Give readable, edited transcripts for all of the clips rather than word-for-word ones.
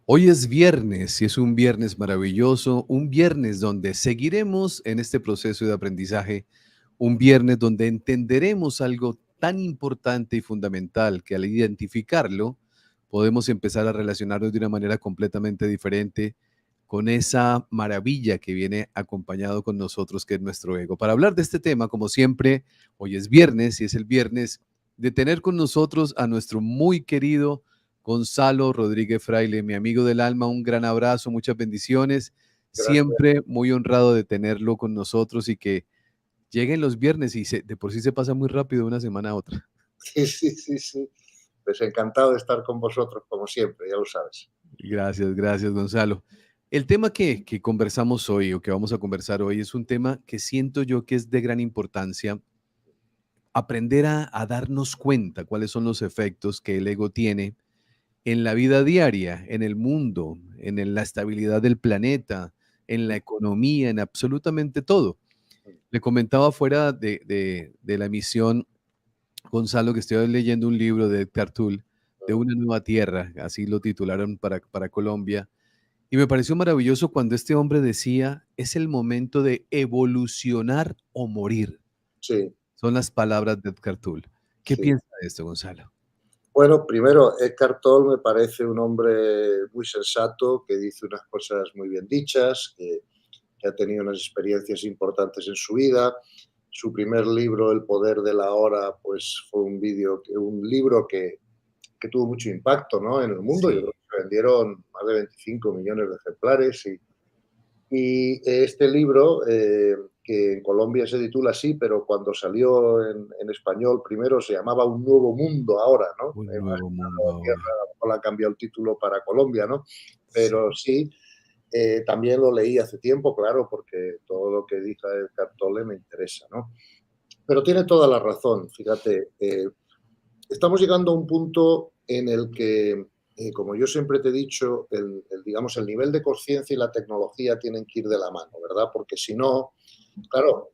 Hoy es viernes y es un viernes maravilloso, un viernes donde seguiremos en este proceso de aprendizaje, un viernes donde entenderemos algo tan importante y fundamental que al identificarlo podemos empezar a relacionarnos de una manera completamente diferente con esa maravilla que viene acompañado con nosotros, que es nuestro ego. Para hablar de este tema, como siempre, hoy es viernes y es el viernes de tener con nosotros a nuestro muy querido Gonzalo Rodríguez Fraile, mi amigo del alma, un gran abrazo, muchas bendiciones. Gracias. Siempre muy honrado de tenerlo con nosotros y que lleguen los viernes y de por sí se pasa muy rápido de una semana a otra. Sí, sí, sí, sí. Pues encantado de estar con vosotros, como siempre, ya lo sabes. Gracias, gracias, Gonzalo. El tema que conversamos hoy o que vamos a conversar hoy es un tema que siento yo que es de gran importancia. Aprender a darnos cuenta cuáles son los efectos que el ego tiene en la vida diaria, en el mundo, la estabilidad del planeta, en la economía, en absolutamente todo. Le comentaba fuera de la emisión, Gonzalo, que estoy leyendo un libro de Edgar Toole, de Una Nueva Tierra, así lo titularon para Colombia, y me pareció maravilloso cuando este hombre decía, es el momento de evolucionar o morir. Sí, Son las palabras de Edgar Toole. ¿Qué sí. piensa de esto, Gonzalo? Bueno, primero, Eckhart Tolle me parece un hombre muy sensato, que dice unas cosas muy bien dichas, que ha tenido unas experiencias importantes en su vida. Su primer libro, El poder de la hora, pues fue un libro que tuvo mucho impacto, ¿no?, en el mundo. Yo Sí, creo que se vendieron más de 25 millones de ejemplares y este libro, que en Colombia se titula así, pero cuando salió en español primero se llamaba Un nuevo mundo ahora, ¿no? un Más nuevo que Una mundo nueva tierra, ahora. a lo mejor le han cambiado el título para Colombia, ¿no? Sí, Pero sí, también lo leí hace tiempo, claro, porque todo lo que dice Eckhart Tolle me interesa, ¿no? Pero tiene toda la razón, fíjate, estamos llegando a un punto en el que, como yo siempre te he dicho, digamos, el nivel de conciencia y la tecnología tienen que ir de la mano, ¿verdad? Porque si no, claro,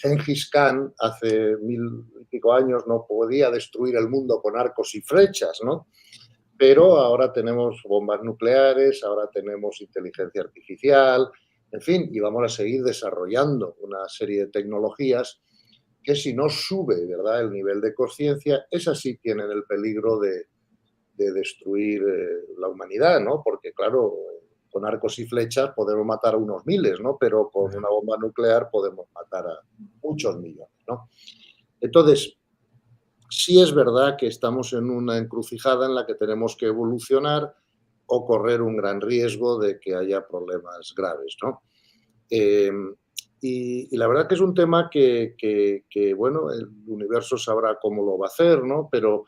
Gengis Khan hace 1000 y pico años no podía destruir el mundo con arcos y flechas, ¿no? Pero ahora tenemos bombas nucleares, ahora tenemos inteligencia artificial, en fin, y vamos a seguir desarrollando una serie de tecnologías que si no sube, ¿verdad?, el nivel de conciencia, esas sí tienen el peligro de destruir la humanidad, ¿no? Porque, claro, con arcos y flechas podemos matar a unos miles, ¿no? Pero con una bomba nuclear podemos matar a muchos millones, ¿no? Entonces, sí es verdad que estamos en una encrucijada en la que tenemos que evolucionar o correr un gran riesgo de que haya problemas graves, ¿no? Eh, y la verdad que es un tema bueno, el universo sabrá cómo lo va a hacer, ¿no? Pero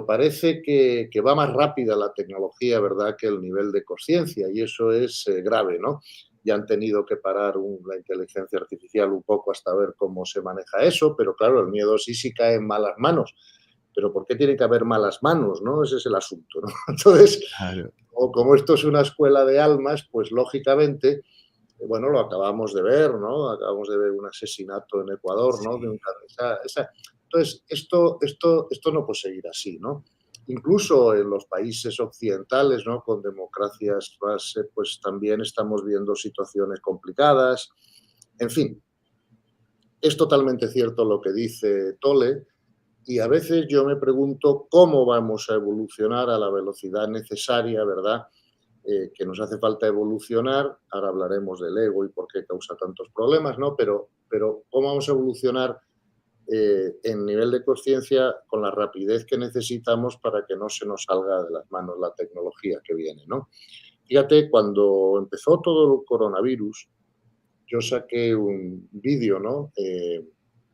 parece que va más rápida la tecnología, ¿verdad?, que el nivel de conciencia, y eso es grave, ¿no? Ya han tenido que parar la inteligencia artificial un poco hasta ver cómo se maneja eso, pero claro, el miedo sí cae en malas manos. Pero ¿por qué tiene que haber malas manos, no? Ese es el asunto, ¿no? Entonces, claro. como esto es una escuela de almas, pues lógicamente, bueno, lo acabamos de ver, ¿no? Acabamos de ver un asesinato en Ecuador, ¿no? Sí, Entonces, esto no puede seguir así, ¿no? Incluso en los países occidentales, ¿no?, con democracias más, pues también estamos viendo situaciones complicadas. En fin, es totalmente cierto lo que dice Tolle, y a veces yo me pregunto cómo vamos a evolucionar a la velocidad necesaria, ¿verdad?, que nos hace falta evolucionar. Ahora hablaremos del ego y por qué causa tantos problemas, ¿no? Pero ¿cómo vamos a evolucionar en nivel de conciencia con la rapidez que necesitamos para que no se nos salga de las manos la tecnología que viene, ¿no? Fíjate, cuando empezó todo el coronavirus, yo saqué un vídeo, ¿no?,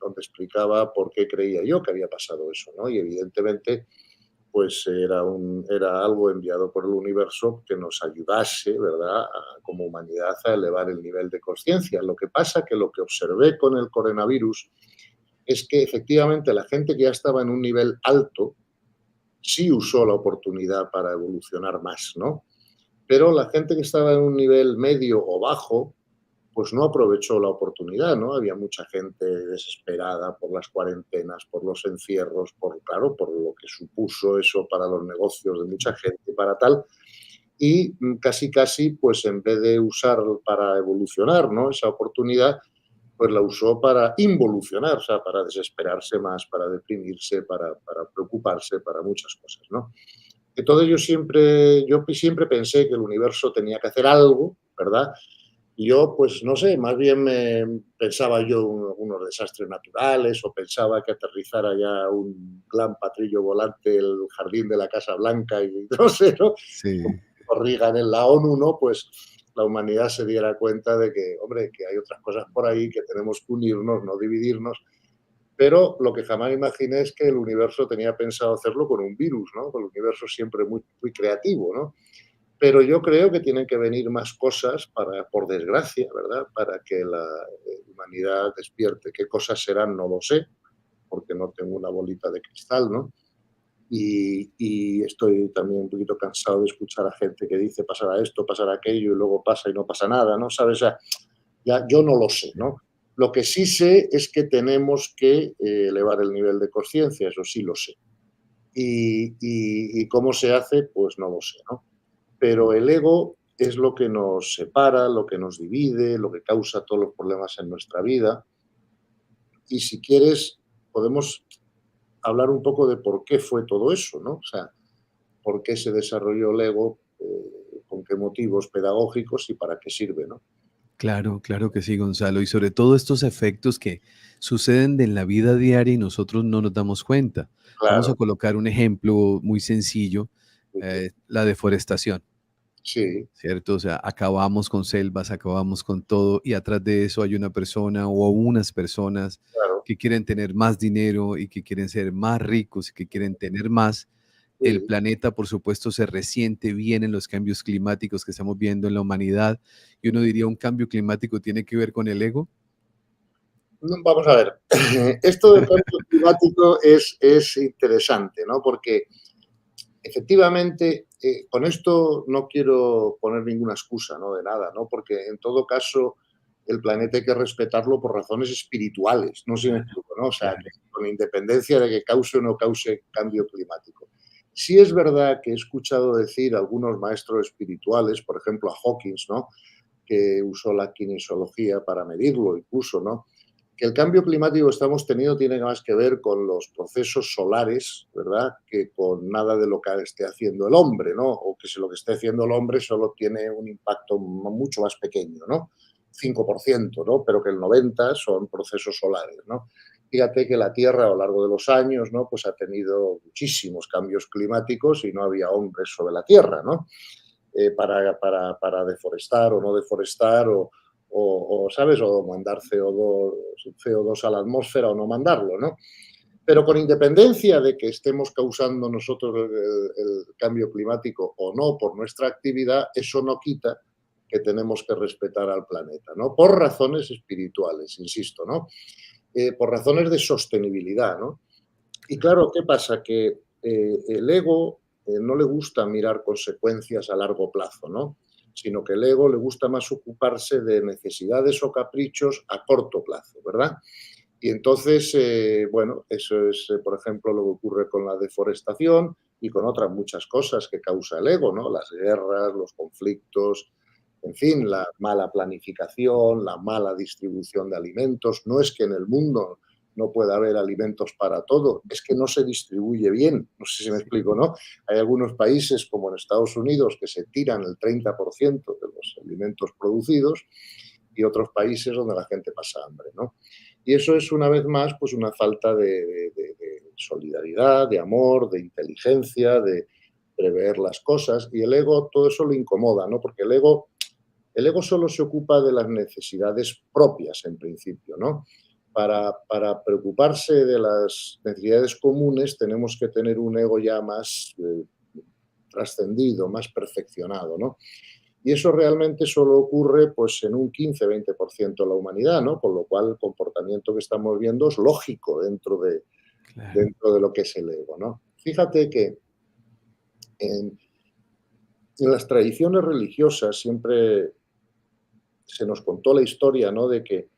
donde explicaba por qué creía yo que había pasado eso, ¿no? Y evidentemente pues era algo enviado por el universo que nos ayudase, ¿verdad?, como humanidad a elevar el nivel de conciencia. Lo que pasa que lo que observé con el coronavirus es que efectivamente la gente que ya estaba en un nivel alto sí usó la oportunidad para evolucionar más, ¿no? Pero la gente que estaba en un nivel medio o bajo, pues no aprovechó la oportunidad, ¿no? Había mucha gente desesperada por las cuarentenas, por los encierros, claro, por lo que supuso eso para los negocios de mucha gente, para tal, y casi, pues en vez de usar para evolucionar, ¿no? Esa oportunidad, pues la usó para involucionar, o sea, para desesperarse más, para deprimirse, para preocuparse, para muchas cosas, ¿no? Entonces yo siempre pensé que el universo tenía que hacer algo, ¿verdad? Y yo, pues no sé, más bien pensaba yo en algunos desastres naturales o pensaba que aterrizara ya un gran patrillo volante el jardín de la Casa Blanca y no sé, ¿no? Como Sí, Reagan en la ONU, ¿no? Pues la humanidad se diera cuenta de que, hombre, que hay otras cosas por ahí, que tenemos que unirnos, no dividirnos. Pero lo que jamás imaginé es que el universo tenía pensado hacerlo con un virus, ¿no? El universo siempre muy creativo, ¿no? Pero yo creo que tienen que venir más cosas para, por desgracia, ¿verdad? Para que la humanidad despierte. ¿Qué cosas serán? No lo sé, porque no tengo una bolita de cristal, ¿no? Y estoy también un poquito cansado de escuchar a gente que dice pasará esto, pasará aquello y luego pasa y no pasa nada, ¿no? ¿Sabes? O sea, ya yo no lo sé, sí. ¿no? Lo que sí sé es que tenemos que elevar el nivel de conciencia, eso sí lo sé. Y cómo se hace, pues no lo sé, ¿no? Pero el ego es lo que nos separa, lo que nos divide, lo que causa todos los problemas en nuestra vida. Y si quieres, podemos hablar un poco de por qué fue todo eso, ¿no? O sea, por qué se desarrolló el ego, con qué motivos pedagógicos y para qué sirve, ¿no? Claro, claro que sí, Gonzalo. Y sobre todo estos efectos que suceden en la vida diaria y nosotros no nos damos cuenta. Vamos a Claro, colocar un ejemplo muy sencillo, sí, sí, la deforestación, sí, ¿cierto? O sea, acabamos con selvas, acabamos con todo y atrás de eso hay una persona o unas personas claro, que quieren tener más dinero y que quieren ser más ricos y que quieren tener más. El sí. planeta, por supuesto, se resiente bien en los cambios climáticos que estamos viendo en la humanidad. Y uno diría, ¿un cambio climático tiene que ver con el ego? Vamos a ver, esto del cambio climático es interesante, ¿no? Porque efectivamente, con esto no quiero poner ninguna excusa, ¿no? De nada, ¿no? Porque en todo caso el planeta hay que respetarlo por razones espirituales, no sé si me Claro, explico, ¿no? O sea, que claro. con independencia de que cause o no cause cambio climático. Sí es verdad que he escuchado decir a algunos maestros espirituales, por ejemplo a Hawkins, ¿no? Que usó la kinesiología para medirlo incluso, ¿no? Que el cambio climático que estamos teniendo tiene más que ver con los procesos solares, ¿verdad? Que con nada de lo que esté haciendo el hombre, ¿no? O que si lo que esté haciendo el hombre solo tiene un impacto mucho más pequeño, ¿no? 5%, ¿no? Pero que el 90% son procesos solares, ¿no? Fíjate que la Tierra a lo largo de los años, ¿no? Pues ha tenido muchísimos cambios climáticos y no había hombres sobre la Tierra, ¿no? Para deforestar o no deforestar o, ¿sabes? O mandar CO2 a la atmósfera o no mandarlo, ¿no? Pero con independencia de que estemos causando nosotros el cambio climático o no por nuestra actividad, eso no quita que tenemos que respetar al planeta, ¿no? Por razones espirituales, insisto, ¿no? Por razones de sostenibilidad, ¿no? Y claro, ¿qué pasa? Que el ego no le gusta mirar consecuencias a largo plazo, ¿no? Sino que el ego le gusta más ocuparse de necesidades o caprichos a corto plazo, ¿verdad? Y entonces, bueno, eso es, por ejemplo, lo que ocurre con la deforestación y con otras muchas cosas que causa el ego, ¿no? Las guerras, los conflictos, en fin, la mala planificación, la mala distribución de alimentos. No es que en el mundo no pueda haber alimentos para todo, es que no se distribuye bien. No sé si me Sí. explico, ¿no? Hay algunos países, como en Estados Unidos, que se tiran el 30% de los alimentos producidos y otros países donde la gente pasa hambre, ¿no? Y eso es, una vez más, pues una falta de solidaridad, de amor, de inteligencia, de prever las cosas. Y el ego, todo eso le incomoda, ¿no? Porque el ego solo se ocupa de las necesidades propias, en principio, ¿no? Para preocuparse de las necesidades comunes tenemos que tener un ego ya más trascendido, más perfeccionado, ¿no? Y eso realmente solo ocurre pues, en un 15-20% de la humanidad, ¿no? Con lo cual el comportamiento que estamos viendo es lógico Claro. dentro de lo que es el ego, ¿no? Fíjate que en las tradiciones religiosas siempre se nos contó la historia, ¿no? De que,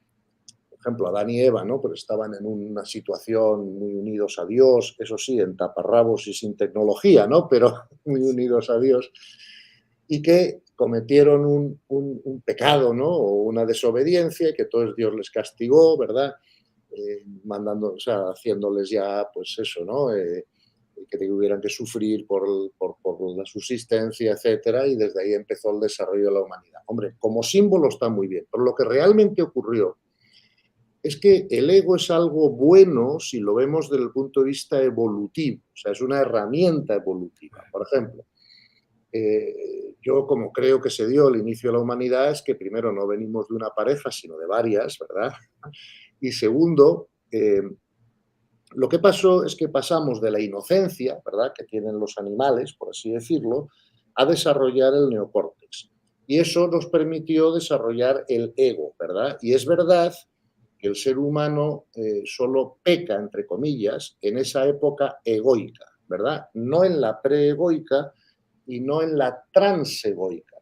por ejemplo, Adán y Eva, ¿no? Pues estaban en una situación muy unidos a Dios, eso sí, en taparrabos y sin tecnología, ¿no? Pero muy unidos a Dios, y que cometieron un pecado, ¿no? O una desobediencia, y que entonces Dios les castigó, ¿verdad? Mandando, o sea, haciéndoles ya, pues eso, ¿no? Que tuvieran que sufrir por la subsistencia, etcétera, y desde ahí empezó el desarrollo de la humanidad. Hombre, como símbolo está muy bien, pero lo que realmente ocurrió es que el ego es algo bueno si lo vemos desde el punto de vista evolutivo, o sea, es una herramienta evolutiva. Por ejemplo, yo como creo que se dio el inicio de la humanidad es que primero no venimos de una pareja, sino de varias, ¿verdad? Y segundo, lo que pasó es que pasamos de la inocencia, ¿verdad?, que tienen los animales, por así decirlo, a desarrollar el neocórtex. Y eso nos permitió desarrollar el ego, ¿verdad? Y es verdad que el ser humano solo peca, entre comillas, en esa época egoica, ¿verdad? No en la preegoica y no en la transegoica.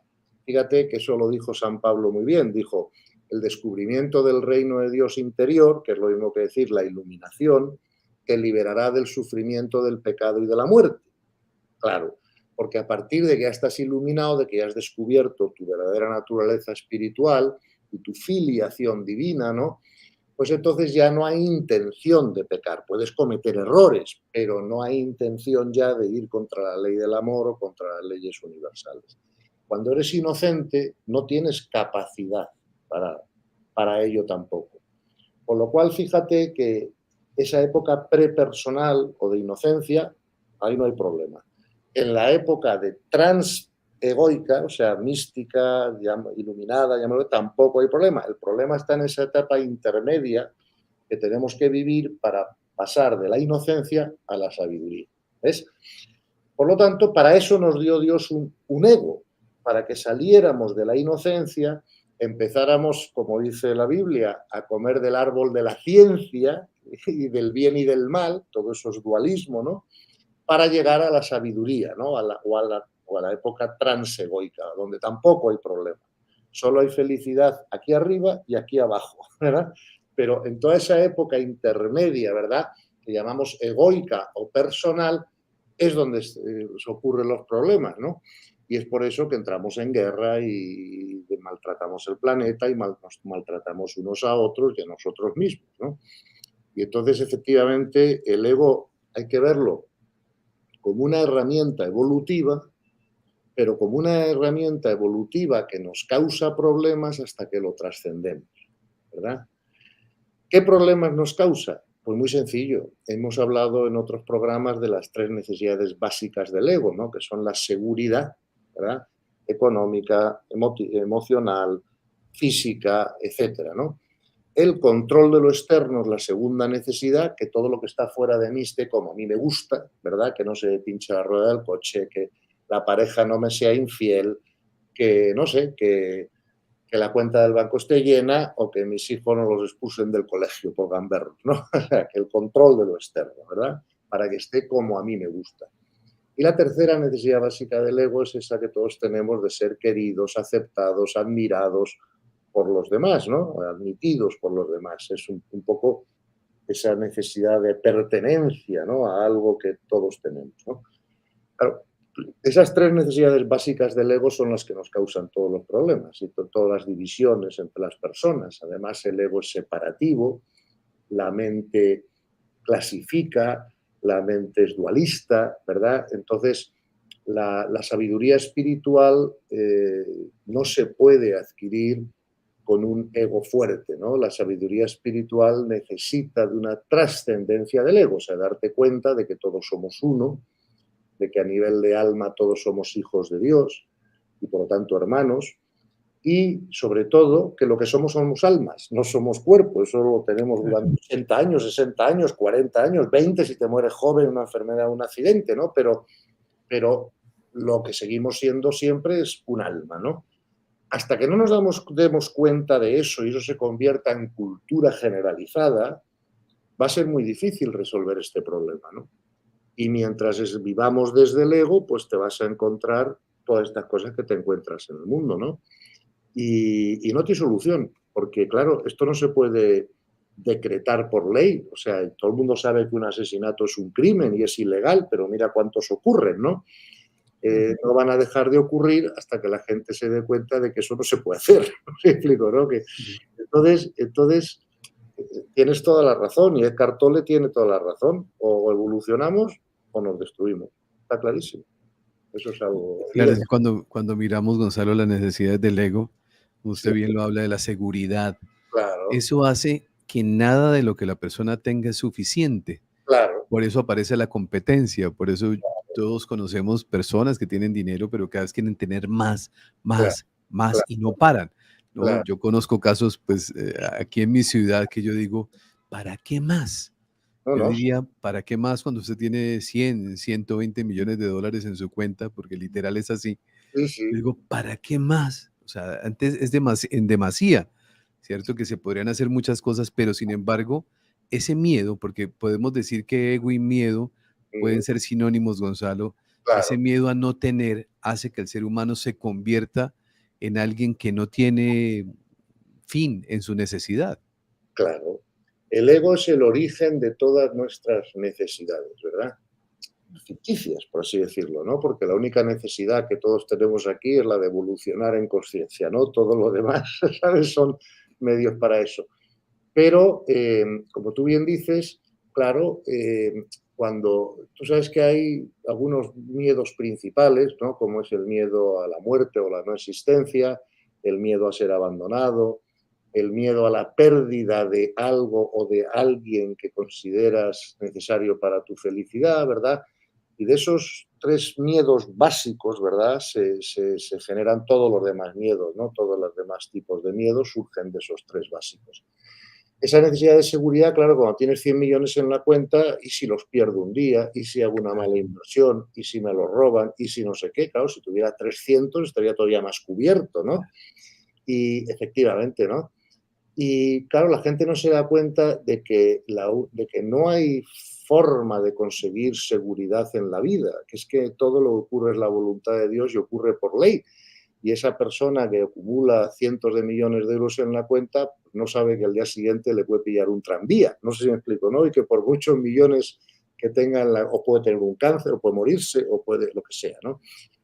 Fíjate que eso lo dijo San Pablo muy bien, dijo, el descubrimiento del reino de Dios interior, que es lo mismo que decir la iluminación, te liberará del sufrimiento, del pecado y de la muerte. Claro, porque a partir de que ya estás iluminado, de que ya has descubierto tu verdadera naturaleza espiritual y tu filiación divina, ¿no? Pues entonces ya no hay intención de pecar. Puedes cometer errores, pero no hay intención ya de ir contra la ley del amor o contra las leyes universales. Cuando eres inocente, no tienes capacidad para ello tampoco. Con lo cual, fíjate que esa época prepersonal o de inocencia, ahí no hay problema. En la época de transegoica, o sea, mística, iluminada, llámalo, tampoco hay problema. El problema está en esa etapa intermedia que tenemos que vivir para pasar de la inocencia a la sabiduría. ¿Ves? Por lo tanto, para eso nos dio Dios un ego, para que saliéramos de la inocencia, empezáramos, como dice la Biblia, a comer del árbol de la ciencia y del bien y del mal, todo eso es dualismo, ¿no? Para llegar a la sabiduría, ¿no? O a la época transegoica, donde tampoco hay problema. Solo hay felicidad aquí arriba y aquí abajo, ¿verdad? Pero en toda esa época intermedia, ¿verdad?, que llamamos egoica o personal, es donde se ocurren los problemas, ¿no? Y es por eso que entramos en guerra y maltratamos el planeta y nos maltratamos unos a otros y a nosotros mismos, ¿no? Y entonces, efectivamente, el ego hay que verlo como una herramienta evolutiva, pero como una herramienta evolutiva que nos causa problemas hasta que lo trascendemos, ¿verdad? ¿Qué problemas nos causa? Pues muy sencillo. Hemos hablado en otros programas de las tres necesidades básicas del ego, ¿no? Que son la seguridad, ¿verdad?, económica, emocional, física, etcétera, ¿no? El control de lo externo es la segunda necesidad, que todo lo que está fuera de mí esté como a mí me gusta, ¿verdad? Que no se pinche la rueda del coche, que la pareja no me sea infiel, que no sé, que la cuenta del banco esté llena o que mis hijos no los expulsen del colegio por gamberros, ¿no? O sea, que el control de lo externo, ¿verdad? Para que esté como a mí me gusta. Y la tercera necesidad básica del ego es esa que todos tenemos de ser queridos, aceptados, admirados por los demás, ¿no? Admitidos por los demás. Es un poco esa necesidad de pertenencia, ¿no?, a algo que todos tenemos, ¿no? Claro, esas tres necesidades básicas del ego son las que nos causan todos los problemas y todas las divisiones entre las personas. Además, el ego es separativo, la mente clasifica, la mente es dualista, ¿verdad? Entonces, la sabiduría espiritual no se puede adquirir con un ego fuerte, ¿no? La sabiduría espiritual necesita de una trascendencia del ego, o sea, darte cuenta de que todos somos uno, de que a nivel de alma todos somos hijos de Dios y por lo tanto hermanos, y sobre todo que lo que somos almas, no somos cuerpos, eso lo tenemos durante 80 años, 60 años, 40 años, 20 si te mueres joven, una enfermedad o un accidente, ¿no? Pero lo que seguimos siendo siempre es un alma, ¿no? Hasta que no demos cuenta de eso y eso se convierta en cultura generalizada, va a ser muy difícil resolver este problema, ¿no? Y mientras vivamos desde el ego, pues te vas a encontrar todas estas cosas que te encuentras en el mundo, ¿no? y no tiene solución, porque claro, esto no se puede decretar por ley, o sea, todo el mundo sabe que un asesinato es un crimen y es ilegal, pero mira cuántos ocurren, ¿no? Ujú. No van a dejar de ocurrir hasta que la gente se dé cuenta de que eso no se puede hacer. ¿Me explico, no? Que, Sí. entonces, tienes toda la razón y Eckhart Tolle tiene toda la razón. O evolucionamos o nos destruimos. Está clarísimo. Eso es algo Claro, es evidente. que cuando miramos, Gonzalo, las necesidades del ego, Sí, usted bien lo habla de la seguridad, claro, eso hace que nada de lo que la persona tenga es suficiente. claro, Por eso aparece la competencia, por eso todos conocemos personas que tienen dinero, pero cada vez quieren tener más, claro, más, más claro, y no paran, ¿no? claro. Yo conozco casos, pues, aquí en mi ciudad que yo digo, ¿para qué más? No, Yo no, diría, ¿para qué más cuando usted tiene 100, 120 millones de dólares en su cuenta? Porque literal es así. sí, Yo sí, digo, ¿para qué más? O sea, antes es en demasía, ¿cierto? Que se podrían hacer muchas cosas, pero sin embargo, ese miedo, porque podemos decir que ego y miedo pueden ser sinónimos, Gonzalo, ese claro, miedo a no tener hace que el ser humano se convierta en alguien que no tiene fin en su necesidad. claro. El ego es el origen de todas nuestras necesidades, ¿verdad? Ficticias, por así decirlo, ¿no? Porque la única necesidad que todos tenemos aquí es la de evolucionar en conciencia, ¿no? Todo lo demás, ¿sabes? Son medios para eso. Pero, como tú bien dices, claro, cuando tú sabes que hay algunos miedos principales, ¿no? Como es el miedo a la muerte o la no existencia, el miedo a ser abandonado, el miedo a la pérdida de algo o de alguien que consideras necesario para tu felicidad, ¿verdad? Y de esos tres miedos básicos, ¿verdad? Se generan todos los demás miedos, ¿no? Todos los demás tipos de miedos surgen de esos tres básicos. Esa necesidad de seguridad, claro, cuando tienes 100 millones en la cuenta, ¿y si los pierdo un día? ¿Y si hago una mala inversión? ¿Y si me los roban? ¿Y si no sé qué? Claro, si tuviera 300 estaría todavía más cubierto, ¿no? Y efectivamente, ¿no? Y claro, la gente no se da cuenta de que no hay forma de conseguir seguridad en la vida, que es que todo lo que ocurre es la voluntad de Dios y ocurre por ley. Y esa persona que acumula cientos de millones de euros en la cuenta pues no sabe que al día siguiente le puede pillar un tranvía. No sé si me explico, ¿no? Y que por muchos millones que tenga, o puede tener un cáncer, o puede morirse, o puede lo que sea, ¿no?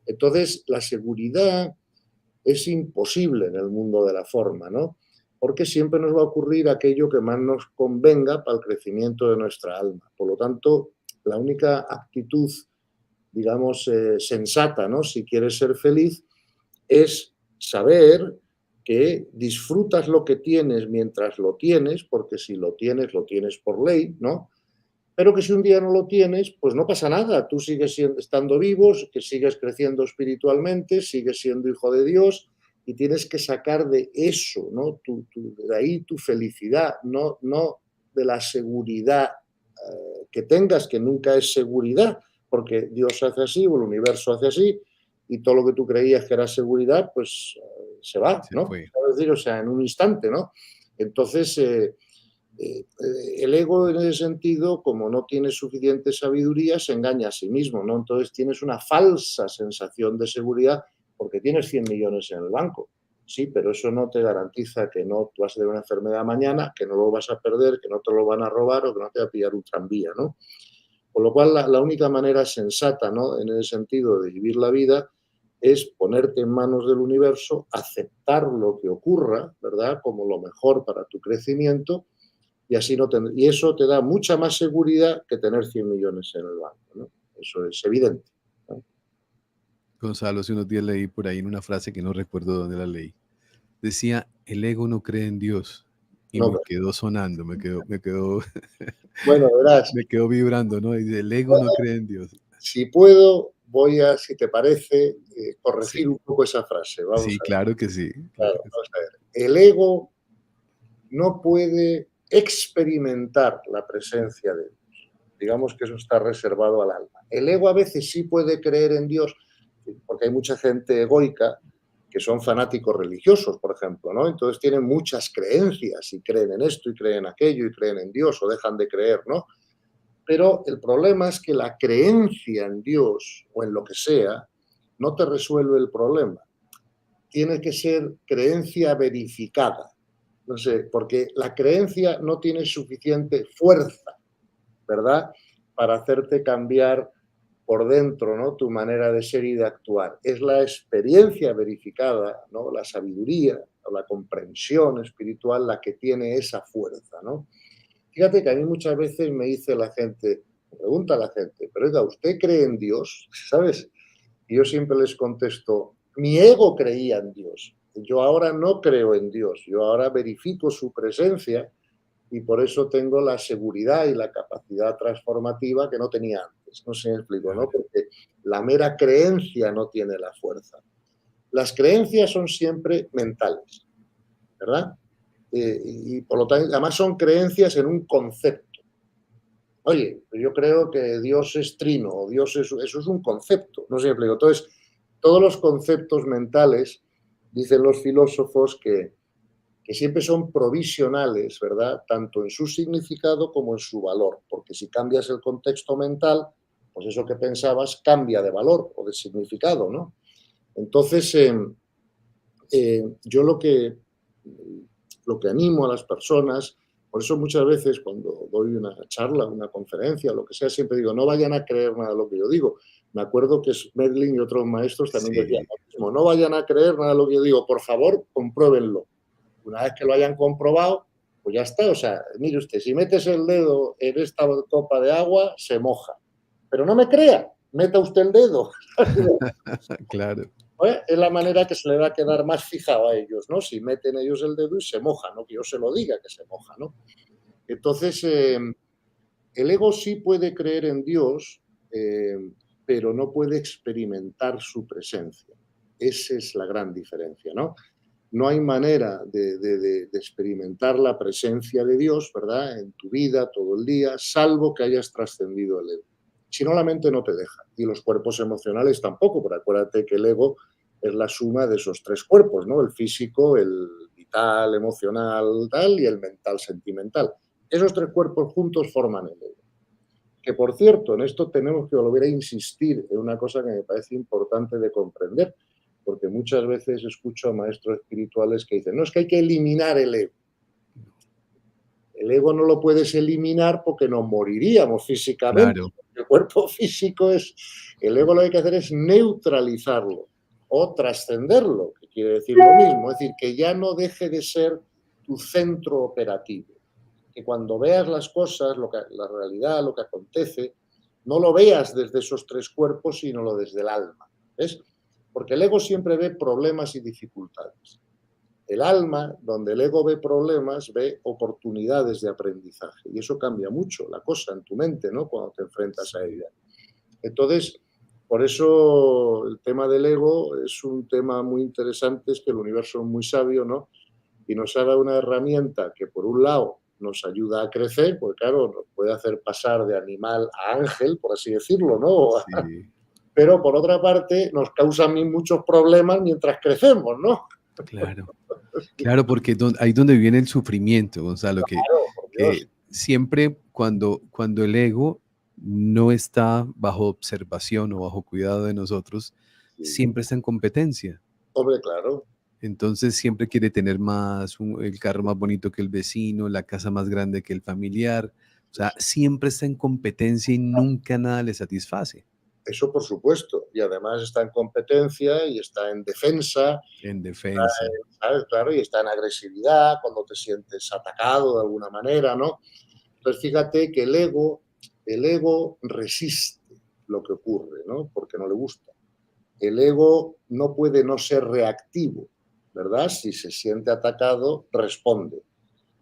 Entonces, la seguridad es imposible en el mundo de la forma, ¿no? Porque siempre nos va a ocurrir aquello que más nos convenga para el crecimiento de nuestra alma. Por lo tanto, la única actitud, digamos, sensata, ¿no? Si quieres ser feliz, es saber que disfrutas lo que tienes mientras lo tienes, porque si lo tienes por ley, ¿no? Pero que si un día no lo tienes, pues no pasa nada. Tú sigues estando vivo, que sigues creciendo espiritualmente, sigues siendo hijo de Dios y tienes que sacar de eso, ¿no? De ahí tu felicidad, no de la seguridad que tengas, que nunca es seguridad, porque Dios hace así o el universo hace así y todo lo que tú creías que era seguridad, pues se va, Se ¿no? fue. Es decir, o sea, en un instante, ¿no? Entonces, el ego en ese sentido, como no tiene suficiente sabiduría, se engaña a sí mismo, ¿no? Entonces tienes una falsa sensación de seguridad porque tienes 100 millones en el banco. Sí, pero eso no te garantiza que no vas a tener una enfermedad mañana, que no lo vas a perder, que no te lo van a robar o que no te va a pillar un tranvía, ¿no? Con lo cual, la única manera sensata, ¿no? En ese sentido de vivir la vida es ponerte en manos del universo, aceptar lo que ocurra, ¿verdad? Como lo mejor para tu crecimiento y así no y eso te da mucha más seguridad que tener 100 millones en el banco, ¿no? Eso es evidente, ¿no? Gonzalo, hace unos días leí por ahí en una frase que no recuerdo dónde la leí. Decía, el ego no cree en Dios. Y No, me quedó sonando, bueno, verás, me quedó vibrando, ¿no? Y dice, el ego no cree en Dios. si puedo, voy a, si te parece, corregir Sí, un poco esa frase. Vamos sí, a ver, claro que sí, claro claro, que sí. vamos a ver. El ego no puede experimentar la presencia de Dios. Digamos que eso está reservado al alma. El ego a veces sí puede creer en Dios, porque hay mucha gente egoica que son fanáticos religiosos, por ejemplo, ¿no? Entonces tienen muchas creencias y creen en esto y creen en aquello y creen en Dios o dejan de creer, ¿no? Pero el problema es que la creencia en Dios o en lo que sea no te resuelve el problema. tiene que ser creencia verificada. No sé, porque la creencia no tiene suficiente fuerza, ¿verdad? Para hacerte cambiar por dentro, ¿no? Tu manera de ser y de actuar. Es la experiencia verificada, ¿no? La sabiduría o la comprensión espiritual la que tiene esa fuerza, ¿no? Fíjate que a mí muchas veces me dice la gente, me pregunta la gente, pero oiga, ¿usted cree en Dios? ¿Sabes? Y yo siempre les contesto, mi ego creía en Dios. Yo ahora no creo en Dios, yo ahora verifico su presencia y por eso tengo la seguridad y la capacidad transformativa que no tenía antes. No sé si me explico, ¿no? Claro. Porque la mera creencia no tiene la fuerza. Las creencias son siempre mentales, ¿verdad? Y por lo tanto, además son creencias en un concepto. Oye, yo creo que Dios es trino, o Dios es, eso es un concepto, no sé si me explico. Entonces, todos los conceptos mentales, dicen los filósofos, que siempre son provisionales, ¿verdad? Tanto en su significado como en su valor, porque si cambias el contexto mental, pues eso que pensabas cambia de valor o de significado, ¿no? Entonces, yo lo que animo a las personas, por eso muchas veces cuando doy una charla, una conferencia, lo que sea, siempre digo, no vayan a creer nada de lo que yo digo. Me acuerdo que Medlin y otros maestros también decían Sí, lo mismo, no vayan a creer nada de lo que yo digo, por favor, compruébenlo. Una vez que lo hayan comprobado, pues ya está. O sea, mire usted, si metes el dedo en esta copa de agua, se moja. Pero no me crea, meta usted el dedo. claro. Es la manera que se le va a quedar más fijado a ellos, ¿no? Si meten ellos el dedo y se moja, no que yo se lo diga que se moja, ¿no? Entonces, el ego sí puede creer en Dios, pero no puede experimentar su presencia. Esa es la gran diferencia, ¿no? No hay manera de experimentar la presencia de Dios, ¿verdad? En tu vida, todo el día, salvo que hayas trascendido el ego. Si no, la mente no te deja. Y los cuerpos emocionales tampoco, porque acuérdate que el ego es la suma de esos tres cuerpos, ¿no? El físico, el vital, emocional, tal, y el mental, sentimental. Esos tres cuerpos juntos forman el ego. Que, por cierto, en esto tenemos que volver a insistir en una cosa que me parece importante de comprender, porque muchas veces escucho a maestros espirituales que dicen, no, es que hay que eliminar el ego. El ego no lo puedes eliminar porque nos moriríamos físicamente. Claro. El cuerpo físico es, el ego lo que hay que hacer es neutralizarlo o trascenderlo, que quiere decir lo mismo, es decir, que ya no deje de ser tu centro operativo. Que cuando veas las cosas, la realidad, lo que acontece, no lo veas desde esos tres cuerpos, sino desde el alma. ¿Ves? Porque el ego siempre ve problemas y dificultades. El alma, donde el ego ve problemas, ve oportunidades de aprendizaje. Y eso cambia mucho la cosa en tu mente, ¿no? Cuando te enfrentas a Sí. ella. Entonces, por eso el tema del ego es un tema muy interesante, es que el universo es muy sabio, ¿no? Y nos ha dado una herramienta que, por un lado, nos ayuda a crecer, porque claro, nos puede hacer pasar de animal a ángel, por así decirlo, ¿no? Sí, Pero por otra parte, nos causa a mí muchos problemas mientras crecemos, ¿no? claro. Claro, porque ahí donde viene el sufrimiento, Gonzalo, Claro, por que Dios. siempre cuando el ego no está bajo observación o bajo cuidado de nosotros, Sí. siempre está en competencia. Hombre, claro. Entonces siempre quiere tener más, el carro más bonito que el vecino, la casa más grande que el familiar. O sea, siempre está en competencia y nunca nada le satisface. Eso por supuesto. Y además está en competencia y está en defensa, En defensa. ¿sabes? Claro, y está en agresividad cuando te sientes atacado de alguna manera, ¿no? Entonces fíjate que el ego resiste lo que ocurre, ¿no? Porque no le gusta. El ego no puede no ser reactivo, ¿verdad? Si se siente atacado, responde.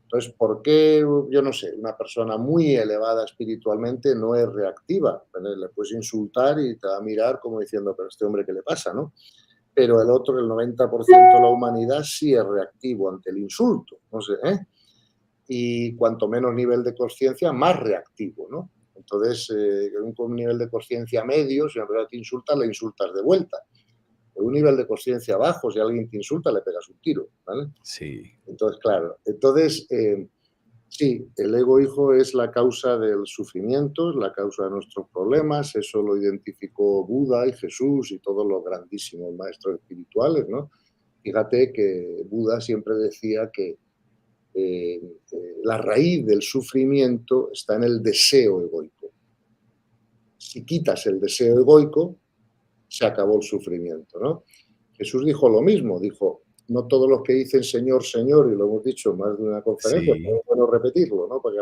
Entonces, ¿por qué, yo no sé, una persona muy elevada espiritualmente no es reactiva? Bueno, le puedes insultar y te va a mirar como diciendo, pero este hombre, ¿qué le pasa, no? Pero el otro, el 90% de la humanidad, sí es reactivo ante el insulto, no sé, ¿eh? Y cuanto menos nivel de conciencia, más reactivo, ¿no? Entonces, con un nivel de conciencia medio, si en realidad te insultas, le insultas de vuelta. Con un nivel de conciencia bajo, si alguien te insulta, le pegas un tiro, ¿vale? Sí, Entonces, claro, entonces, sí, el ego hijo es la causa del sufrimiento, es la causa de nuestros problemas, eso lo identificó Buda y Jesús y todos los grandísimos maestros espirituales, ¿no? Fíjate que Buda siempre decía que la raíz del sufrimiento está en el deseo egoico. Si quitas el deseo egoico, se acabó el sufrimiento, ¿no? Jesús dijo lo mismo, dijo, no todos los que dicen Señor, Señor, y lo hemos dicho en más de una conferencia, pero Sí, es bueno repetirlo, ¿no? Porque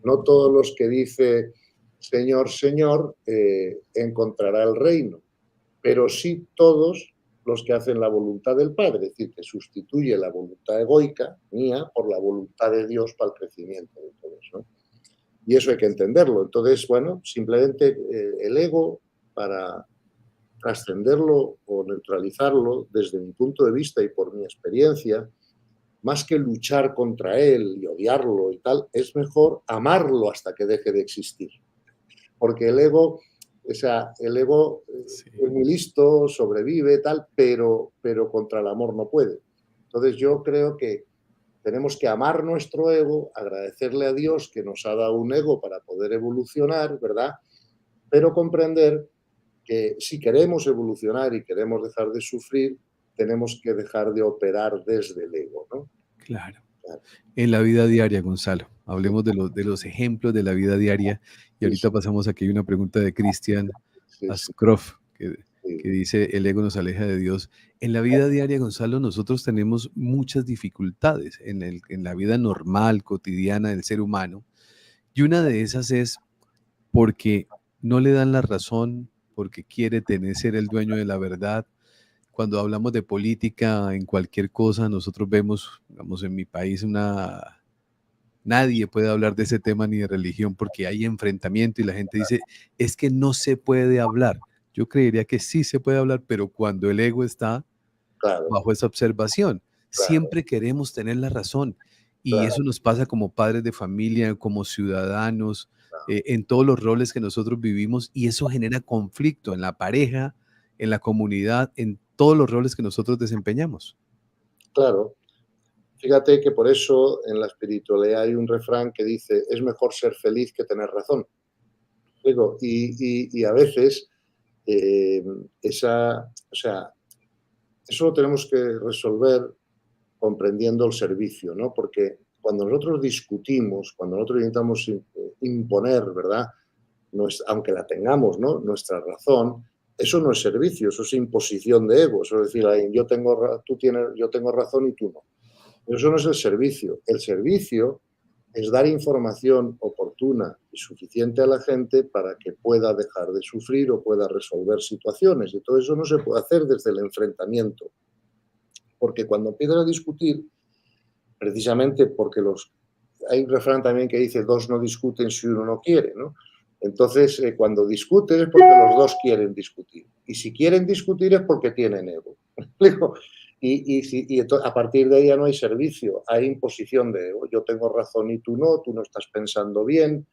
no todos los que dicen Señor, Señor, encontrará el reino, pero sí todos los que hacen la voluntad del Padre, es decir, que sustituye la voluntad egoica mía por la voluntad de Dios para el crecimiento de todos, ¿no? Y eso hay que entenderlo. Entonces, bueno, simplemente el ego, para trascenderlo o neutralizarlo, desde mi punto de vista y por mi experiencia, más que luchar contra él y odiarlo y tal, es mejor amarlo hasta que deje de existir. Porque el ego, o sea, el ego sí. es muy listo, sobrevive, tal, pero contra el amor no puede. Entonces yo creo que tenemos que amar nuestro ego, agradecerle a Dios que nos ha dado un ego para poder evolucionar, ¿verdad? Pero comprender que si queremos evolucionar y queremos dejar de sufrir, tenemos que dejar de operar desde el ego, ¿no? Claro. Claro, En la vida diaria, Gonzalo, sí, hablemos de los ejemplos de la vida diaria. Y sí, ahorita pasamos aquí a una pregunta de Christian sí, sí, Ascroft, que sí, dice, el ego nos aleja de Dios. En la vida diaria, Gonzalo, nosotros tenemos muchas dificultades en la vida normal, cotidiana del ser humano. Y una de esas es porque no le dan la razón, porque quiere ser el dueño de la verdad. Cuando hablamos de política, en cualquier cosa, nosotros vemos, digamos, en mi país, nadie puede hablar de ese tema ni de religión porque hay enfrentamiento y la gente dice, es que no se puede hablar. Yo creería que sí se puede hablar, pero cuando el ego está claro, bajo esa observación, claro, siempre queremos tener la razón. Y claro, eso nos pasa como padres de familia, como ciudadanos, claro, en todos los roles que nosotros vivimos, y eso genera conflicto en la pareja, en la comunidad, en todos los roles que nosotros desempeñamos. claro. Fíjate que por eso en la espiritualidad hay un refrán que dice, es mejor ser feliz que tener razón. Digo, y a veces eh, o sea, eso lo tenemos que resolver comprendiendo el servicio, ¿no? Porque cuando nosotros discutimos, cuando nosotros intentamos imponer, ¿verdad? Aunque la tengamos, ¿no? Nuestra razón, eso no es servicio, eso es imposición de ego. Eso es decir, yo tengo razón y tú no. Pero eso no es el servicio. El servicio es dar información oportuna y suficiente a la gente para que pueda dejar de sufrir o pueda resolver situaciones. Y todo eso no se puede hacer desde el enfrentamiento. Porque cuando empiezan a discutir, precisamente porque hay un refrán también que dice dos no discuten si uno no quiere, ¿no? Entonces, cuando discuten es porque los dos quieren discutir. Y si quieren discutir es porque tienen ego. A partir de ahí ya no hay servicio, hay imposición de ego. Yo tengo razón y tú no estás pensando bien,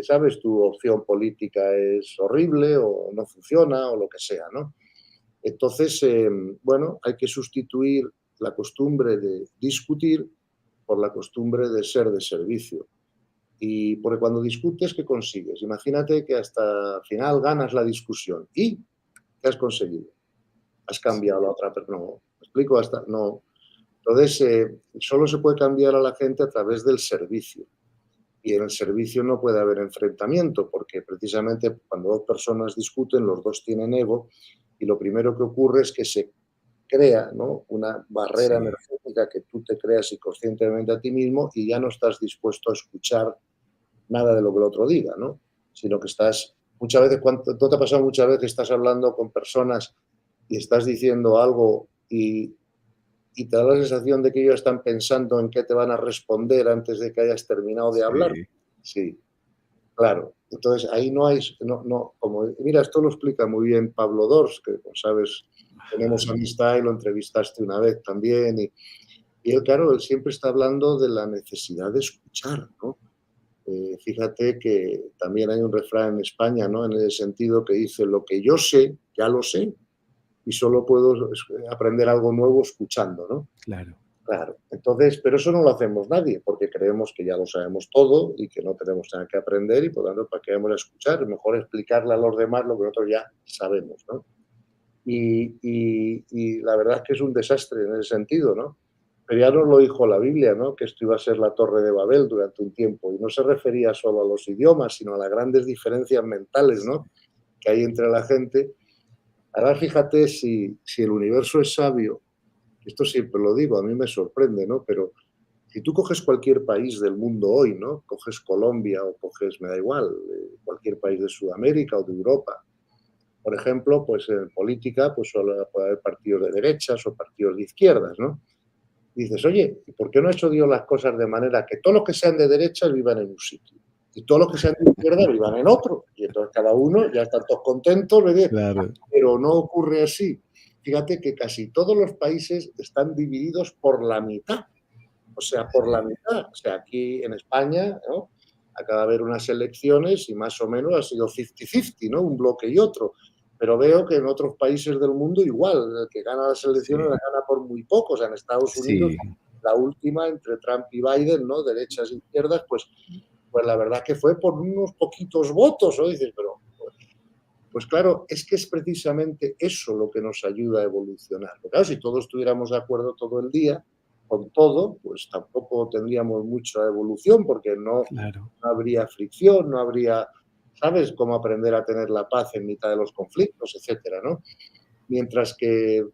¿sabes? Tu opción política es horrible o no funciona o lo que sea, ¿no? Entonces, bueno, hay que sustituir la costumbre de discutir por la costumbre de ser de servicio. Y porque cuando discutes, ¿qué consigues? Imagínate que hasta el final ganas la discusión. ¿Y qué has conseguido? ¿Has cambiado a la otra persona? No. ¿Me explico? Hasta, no. Entonces, solo se puede cambiar a la gente a través del servicio. Y en el servicio no puede haber enfrentamiento, porque precisamente cuando dos personas discuten, los dos tienen ego, y lo primero que ocurre es que se crea, ¿no?, una barrera Sí, energética que tú te creas inconscientemente a ti mismo y ya no estás dispuesto a escuchar nada de lo que el otro diga, ¿no? Sino que estás, muchas veces, ¿no te ha pasado muchas veces que estás hablando con personas y estás diciendo algo y te da la sensación de que ellos están pensando en qué te van a responder antes de que hayas terminado de hablar? sí, Sí, claro. Entonces ahí no hay, no, como, mira, esto lo explica muy bien Pablo Dors, que como sabes, tenemos ajá, amistad y lo entrevistaste una vez también. Y él, claro, él siempre está hablando de la necesidad de escuchar, ¿no? Fíjate que también hay un refrán en España, ¿no? En el sentido que dice, lo que yo sé, ya lo sé, y solo puedo aprender algo nuevo escuchando, ¿no? claro. Claro. Entonces, pero eso no lo hacemos nadie, porque creemos que ya lo sabemos todo y que no tenemos nada que aprender y por lo tanto, ¿para qué vamos a escuchar? Es mejor explicarle a los demás lo que nosotros ya sabemos, ¿no? y la verdad es que es un desastre en ese sentido, ¿no? Pero ya nos lo dijo la Biblia, ¿no? Que esto iba a ser la Torre de Babel durante un tiempo, y no se refería solo a los idiomas, sino a las grandes diferencias mentales, ¿no? Que hay entre la gente. Ahora fíjate si el universo es sabio, esto siempre lo digo, a mí me sorprende, ¿no? Pero si tú coges cualquier país del mundo hoy, ¿no? Coges Colombia o coges, me da igual, cualquier país de Sudamérica o de Europa. Por ejemplo, pues en política pues puede haber partidos de derechas o partidos de izquierdas, ¿no? Y dices, oye, ¿y por qué no ha hecho Dios las cosas de manera que todos los que sean de derechas vivan en un sitio y todos los que sean de izquierda vivan en otro? Y entonces cada uno ya están todos contentos, ¿verdad? Claro, Pero no ocurre así. Fíjate que casi todos los países están divididos por la mitad, o sea, por la sí, mitad. O sea, aquí en España, ¿no? Acaba de haber unas elecciones y más o menos ha sido 50-50, ¿no? Un bloque y otro. Pero veo que en otros países del mundo igual, el que gana las elecciones sí, las gana por muy poco. O sea, en Estados Unidos, sí, la última entre Trump y Biden, ¿no? Derechas e izquierdas, pues la verdad que fue por unos poquitos votos, ¿no? Dices, pero pues claro, es que es precisamente eso lo que nos ayuda a evolucionar. Porque claro, si todos estuviéramos de acuerdo todo el día con todo, pues tampoco tendríamos mucha evolución porque claro. no habría fricción, no habría, ¿sabes?, cómo aprender a tener la paz en mitad de los conflictos, etcétera, ¿no? Mientras que,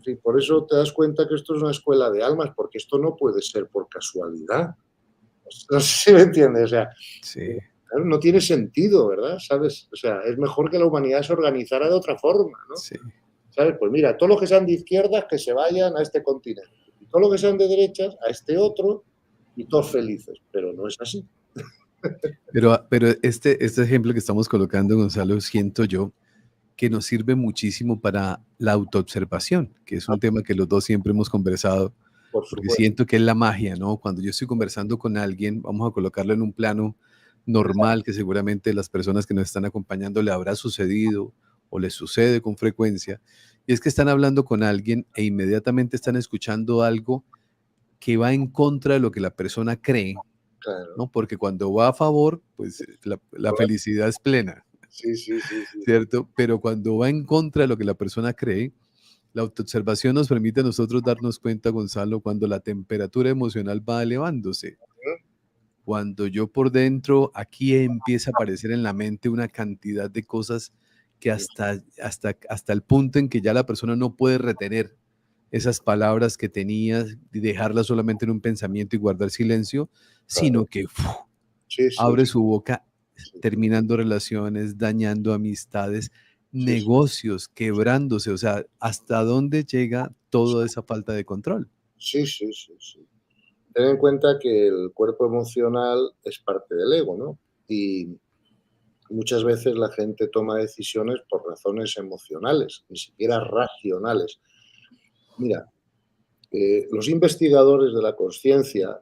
sí, por eso te das cuenta que esto es una escuela de almas, porque esto no puede ser por casualidad. No sé si me entiendes, o sea, Sí, claro, no tiene sentido, ¿verdad? ¿Sabes? O sea, es mejor que la humanidad se organizara de otra forma, ¿no? sí. ¿Sabes? Pues mira, todos los que sean de izquierdas que se vayan a este continente, y todos los que sean de derechas a este otro, y todos felices, pero no es así. Pero este ejemplo que estamos colocando, Gonzalo, siento yo que nos sirve muchísimo para la autoobservación, que es Ah, un tema que los dos siempre hemos conversado, por porque supuesto. siento que es la magia, ¿no? Cuando yo estoy conversando con alguien, vamos a colocarlo en un plano normal, que seguramente las personas que nos están acompañando le habrá sucedido o les sucede con frecuencia, y es que están hablando con alguien e inmediatamente están escuchando algo que va en contra de lo que la persona cree, Claro. ¿no? Porque cuando va a favor, pues la felicidad es plena, Sí, sí, sí, sí, sí. ¿cierto? Pero cuando va en contra de lo que la persona cree, la autoobservación nos permite a nosotros darnos cuenta, Gonzalo, cuando la temperatura emocional va elevándose, Ujú. cuando yo por dentro, aquí empieza a aparecer en la mente una cantidad de cosas que hasta el punto en que ya la persona no puede retener esas palabras que tenía y dejarlas solamente en un pensamiento y guardar silencio, Claro. sino que Sí, sí, abre sí, su boca, sí, terminando relaciones, dañando amistades, sí, sí. negocios, quebrándose. O sea, ¿hasta dónde llega toda esa falta de control? Sí, sí, sí, sí. Ten en cuenta que el cuerpo emocional es parte del ego, ¿no? Y muchas veces la gente toma decisiones por razones emocionales, ni siquiera racionales. Mira, los investigadores de la conciencia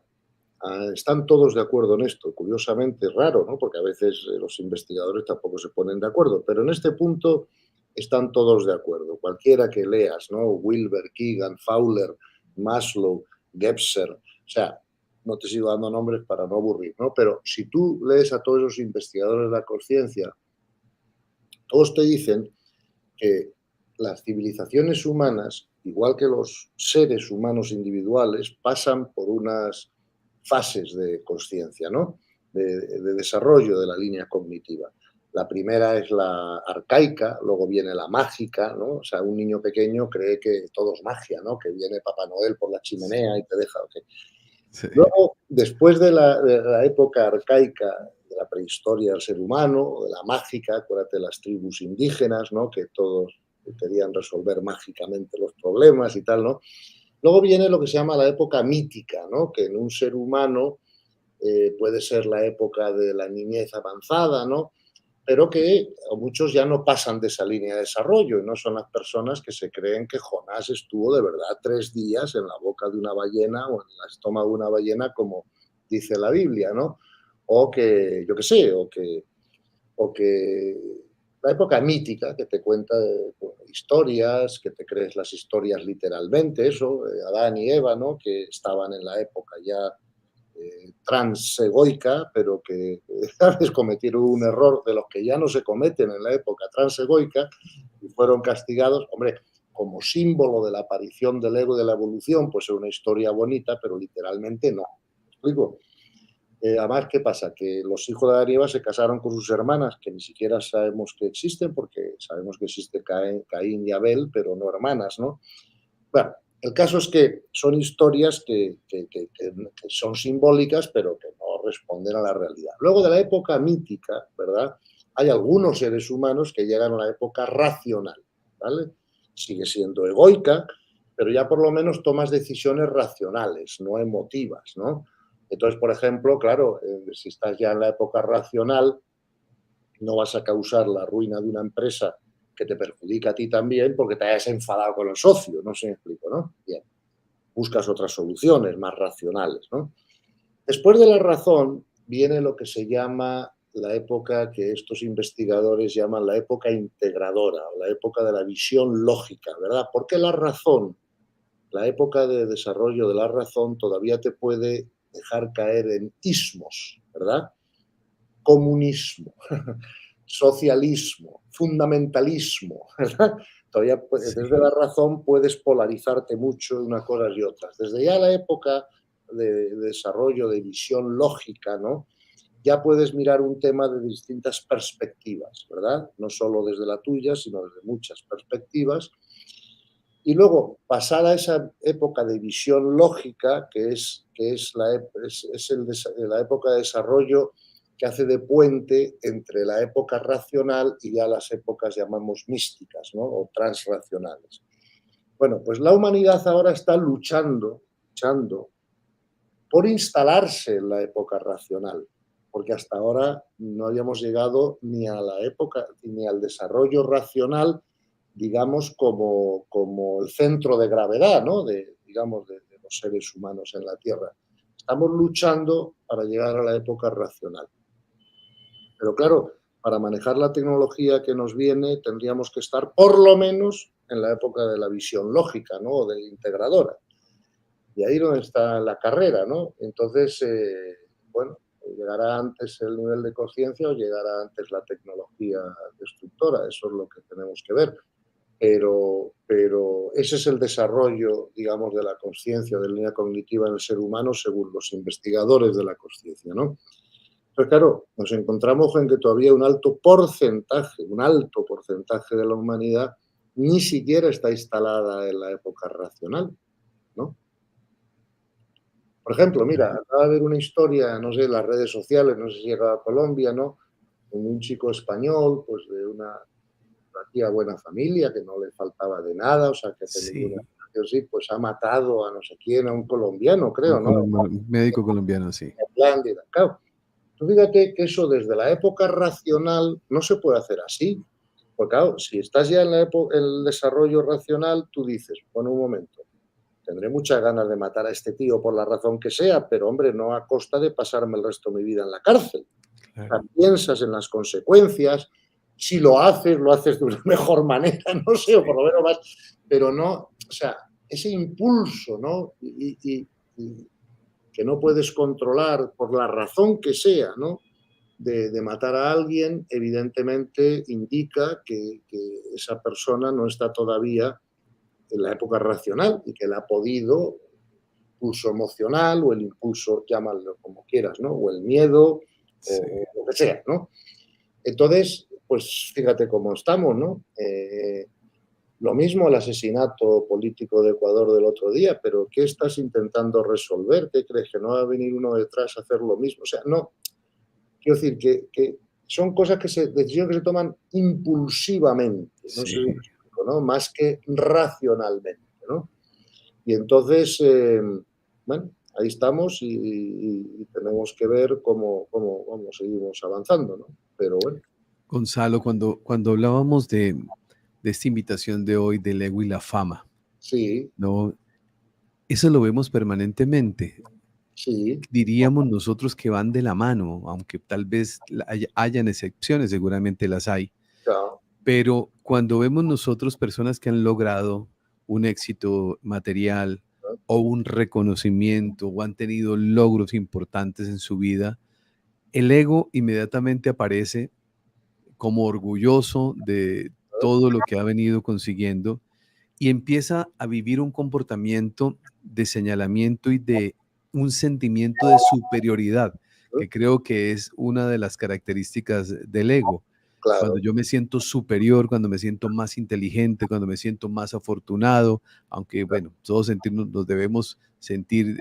están todos de acuerdo en esto. Curiosamente, es raro, ¿no? Porque a veces los investigadores tampoco se ponen de acuerdo, pero en este punto están todos de acuerdo. Cualquiera que leas, ¿no? Wilber, Keegan, Fowler, Maslow, Gebser, o sea, no te sigo dando nombres para no aburrir, ¿no? Pero si tú lees a todos esos investigadores de la conciencia, todos te dicen que las civilizaciones humanas, igual que los seres humanos individuales, pasan por unas fases de conciencia, ¿no? De desarrollo de la línea cognitiva. La primera es la arcaica, luego viene la mágica, ¿no? O sea, un niño pequeño cree que todo es magia, ¿no? Que viene Papá Noel por la chimenea y te deja. ¿Okay? Sí, Luego, después de la época arcaica, de la prehistoria del ser humano, o de la mágica, acuérdate de las tribus indígenas, ¿no? Que todos querían resolver mágicamente los problemas y tal, ¿no? Luego viene lo que se llama la época mítica, ¿no? Que en un ser humano puede ser la época de la niñez avanzada, ¿no? Pero que muchos ya no pasan de esa línea de desarrollo y no son las personas que se creen que Jonás estuvo de verdad 3 días en la boca de una ballena o en el estómago de una ballena, como dice la Biblia, ¿no? O que, yo qué sé, o que la época mítica que te cuenta historias, que te crees las historias literalmente, eso, Adán y Eva, ¿no? Que estaban en la época ya transegoica, pero que, ¿sabes?, cometieron un error de los que ya no se cometen en la época transegoica, y fueron castigados. Hombre, como símbolo de la aparición del ego y de la evolución, pues es una historia bonita, pero literalmente no. ¿Me explico? Además, ¿qué pasa? Que los hijos de Adán y Eva se casaron con sus hermanas, que ni siquiera sabemos que existen, porque sabemos que existe Caín y Abel, pero no hermanas, ¿no? Bueno, el caso es que son historias que son simbólicas, pero que no responden a la realidad. Luego de la época mítica, ¿verdad? Hay algunos seres humanos que llegan a la época racional, ¿vale? Sigue siendo egoica, pero ya por lo menos tomas decisiones racionales, no emotivas, ¿no? Entonces, por ejemplo, claro, si estás ya en la época racional, no vas a causar la ruina de una empresa que te perjudica a ti también porque te hayas enfadado con el socio, no sé si me explico, ¿no? Bien, buscas otras soluciones más racionales, ¿no? Después de la razón viene lo que se llama la época que estos investigadores llaman la época integradora, o la época de la visión lógica, ¿verdad? Porque la razón, la época de desarrollo de la razón todavía te puede dejar caer en ismos, ¿verdad? Comunismo, socialismo, fundamentalismo, ¿verdad? Todavía desde Sí. la razón puedes polarizarte mucho en unas cosas y otras. Desde ya la época de desarrollo de visión lógica, ¿no? Ya puedes mirar un tema de distintas perspectivas, ¿verdad? No solo desde la tuya, sino desde muchas perspectivas. Y luego, pasada esa época de visión lógica, que es la época de desarrollo que hace de puente entre la época racional y ya las épocas, llamamos, místicas, ¿no? O transracionales. Bueno, pues la humanidad ahora está luchando por instalarse en la época racional, porque hasta ahora no habíamos llegado ni a la época, ni al desarrollo racional, digamos, como el centro de gravedad, ¿no? Digamos, de los seres humanos en la Tierra. Estamos luchando para llegar a la época racional. Pero claro, para manejar la tecnología que nos viene, tendríamos que estar por lo menos en la época de la visión lógica, ¿no? O de integradora. Y ahí donde está la carrera, ¿no? Entonces, bueno, llegará antes el nivel de conciencia o llegará antes la tecnología destructora, eso es lo que tenemos que ver. Pero ese es el desarrollo, digamos, de la conciencia, de la línea cognitiva en el ser humano, según los investigadores de la conciencia, ¿no? Pero claro, nos encontramos en que todavía un alto porcentaje de la humanidad ni siquiera está instalada en la época racional, ¿no? Por ejemplo, mira, acaba de haber una historia, no sé, en las redes sociales, no sé si llega a Colombia, ¿no? Con un chico español, pues de una relativa buena familia, que no le faltaba de nada, o sea, que tenía una Sí, situación así, pues ha matado a no sé quién, a un colombiano, un creo, ¿no? médico colombiano, sí. Irlanda, claro. Tú fíjate que eso desde la época racional no se puede hacer así. Porque claro, si estás ya en el desarrollo racional, tú dices, bueno, un momento, tendré muchas ganas de matar a este tío por la razón que sea, pero hombre, no a costa de pasarme el resto de mi vida en la cárcel. O sea, Claro. piensas en las consecuencias, si lo haces de una mejor manera, no sé, o por Sí. lo menos más, pero no, o sea, ese impulso, ¿no? Y que no puedes controlar por la razón que sea, ¿no? De matar a alguien, evidentemente indica que esa persona no está todavía en la época racional y que él ha podido, impulso emocional o el impulso, llámalo como quieras, ¿no? O el miedo Sí. o lo que sea, ¿no? Entonces, pues fíjate cómo estamos, ¿no? Lo mismo el asesinato político de Ecuador del otro día, pero ¿qué estás intentando resolver? ¿Qué crees? ¿Que no va a venir uno detrás a hacer lo mismo? O sea, no, quiero decir que son cosas decisiones que se toman impulsivamente, no sé si me Sí. explico, ¿no? Más que racionalmente, ¿no? Y entonces, bueno, ahí estamos y tenemos que ver cómo seguimos avanzando, ¿no? Pero bueno, Gonzalo, cuando hablábamos de esta invitación de hoy del ego y la fama, sí, ¿no? Eso lo vemos permanentemente. sí, Diríamos nosotros que van de la mano, aunque tal vez hayan excepciones, seguramente las hay. claro, Pero cuando vemos nosotros personas que han logrado un éxito material ¿no? o un reconocimiento o han tenido logros importantes en su vida, el ego inmediatamente aparece como orgulloso de todo lo que ha venido consiguiendo y empieza a vivir un comportamiento de señalamiento y de un sentimiento de superioridad, que creo que es una de las características del ego. Cuando Claro, yo me siento superior, cuando me siento más inteligente, cuando me siento más afortunado, aunque bueno, todos sentirnos, nos debemos sentir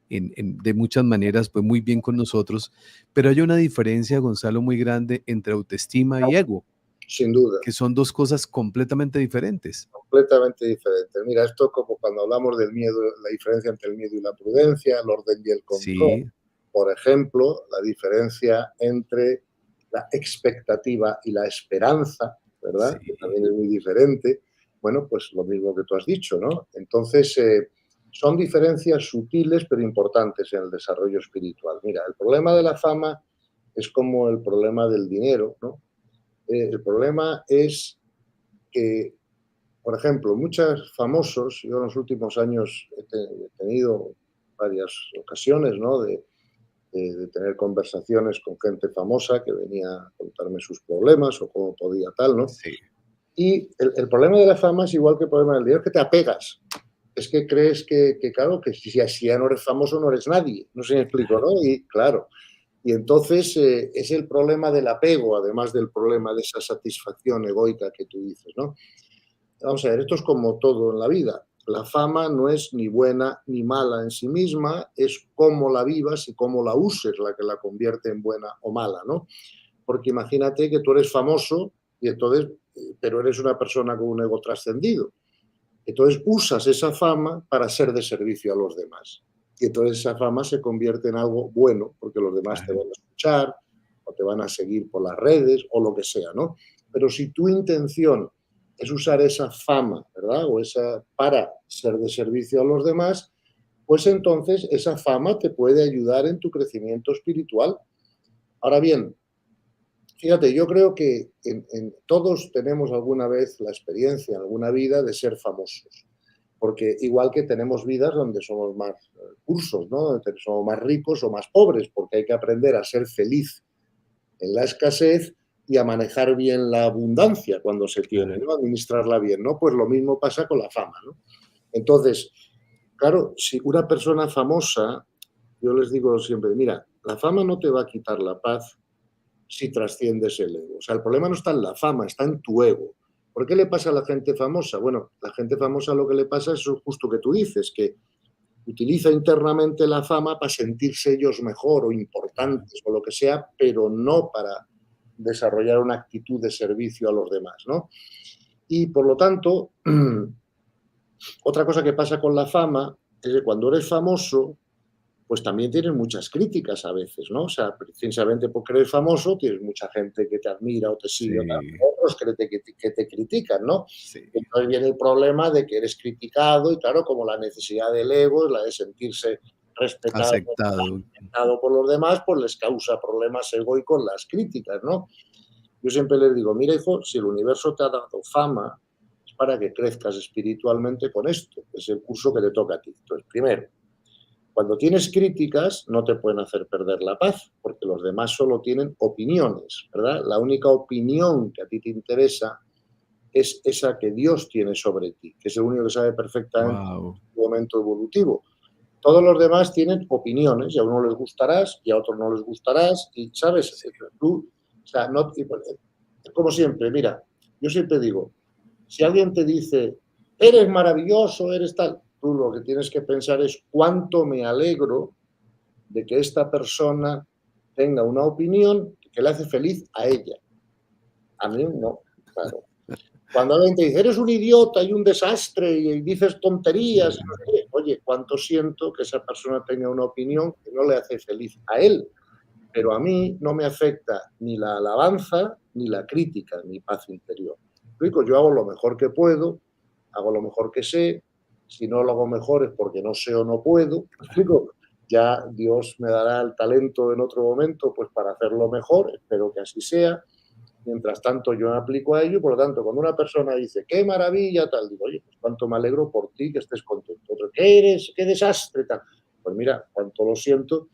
de muchas maneras, pues muy bien con nosotros, pero hay una diferencia, Gonzalo, muy grande entre autoestima y ego, sin duda, que son dos cosas completamente diferentes. completamente diferente. Mira, esto como cuando hablamos del miedo, la diferencia entre el miedo y la prudencia, el orden y el control. Sí, Por ejemplo, la diferencia entre la expectativa y la esperanza, ¿verdad? Que sí, también es muy diferente. Bueno, pues lo mismo que tú has dicho, ¿no? Entonces, son diferencias sutiles pero importantes en el desarrollo espiritual. Mira, el problema de la fama es como el problema del dinero, ¿no? El problema es que, por ejemplo, muchos famosos, yo en los últimos años he tenido varias ocasiones, ¿no? De tener conversaciones con gente famosa que venía a contarme sus problemas o cómo podía tal, ¿no? sí, Y el problema de la fama es igual que el problema del dinero, que te apegas. Es que crees que claro, que si ya no eres famoso no eres nadie. No sé si me explico, ¿no? Y claro, y entonces es el problema del apego, además del problema de esa satisfacción egoica que tú dices, ¿no? Vamos a ver, esto es como todo en la vida. La fama no es ni buena ni mala en sí misma, es cómo la vivas y cómo la uses la que la convierte en buena o mala, ¿no? Porque imagínate que tú eres famoso y entonces, pero eres una persona con un ego trascendido. Entonces usas esa fama para ser de servicio a los demás. Y entonces esa fama se convierte en algo bueno, porque los demás te claro. van a escuchar o te van a seguir por las redes o lo que sea, ¿no? Pero si tu intención es usar esa fama, ¿verdad? O esa para ser de servicio a los demás, pues entonces esa fama te puede ayudar en tu crecimiento espiritual. Ahora bien, fíjate, yo creo que todos tenemos alguna vez la experiencia en alguna vida de ser famosos, porque igual que tenemos vidas donde somos más cursos, ¿no? Donde somos más ricos o más pobres, porque hay que aprender a ser feliz en la escasez y a manejar bien la abundancia cuando se tiene, Claro. ¿no? Administrarla bien, ¿no? Pues lo mismo pasa con la fama, ¿no? Entonces, claro, si una persona famosa, yo les digo siempre, mira, la fama no te va a quitar la paz si trasciendes el ego. O sea, el problema no está en la fama, está en tu ego. ¿Por qué le pasa a la gente famosa? Bueno, la gente famosa lo que le pasa es eso justo que tú dices, que utiliza internamente la fama para sentirse ellos mejor o Claro. importantes o lo que sea, pero no para desarrollar una actitud de servicio a los demás, ¿no? Y por lo tanto, otra cosa que pasa con la fama es que cuando eres famoso, pues también tienes muchas críticas a veces, ¿no? O sea, precisamente porque eres famoso, tienes mucha gente que te admira o te sigue, Sí, otros que te critican, ¿no? sí. Entonces viene el problema de que eres criticado y claro, como la necesidad del ego es la de sentirse respetado, Aceptado. aceptado por los demás, pues les causa problemas egoicos las críticas, ¿no? Yo siempre les digo, mira hijo, si el universo te ha dado fama, es para que crezcas espiritualmente con esto, que es el curso que te toca a ti. Entonces, primero, cuando tienes críticas, no te pueden hacer perder la paz, porque los demás solo tienen opiniones, ¿verdad? La única opinión que a ti te interesa es esa que Dios tiene sobre ti, que es el único que sabe perfectamente Wow. tu momento evolutivo. Todos los demás tienen opiniones y a uno les gustarás y a otros no les gustarás y, ¿sabes? Sí, Tú, o sea, no, como siempre, mira, yo siempre digo, si alguien te dice, eres maravilloso, eres tal, tú lo que tienes que pensar es cuánto me alegro de que esta persona tenga una opinión que le hace feliz a ella. A mí no, claro. Cuando alguien te dice, eres un idiota y un desastre y dices tonterías, no claro. sé qué, oye, cuánto siento que esa persona tenga una opinión que no le hace feliz a él, pero a mí no me afecta ni la alabanza ni la crítica, mi paz interior. Explico, yo hago lo mejor que puedo, hago lo mejor que sé, si no lo hago mejor es porque no sé o no puedo. Explico, ya Dios me dará el talento en otro momento pues para hacerlo mejor, espero que así sea. Mientras tanto, yo me aplico a ello, por lo tanto, cuando una persona dice, qué maravilla, tal, digo, oye, pues cuánto me alegro por ti que estés contento. Otro, ¿qué eres? ¿Qué desastre? Tal. Pues mira, cuánto lo siento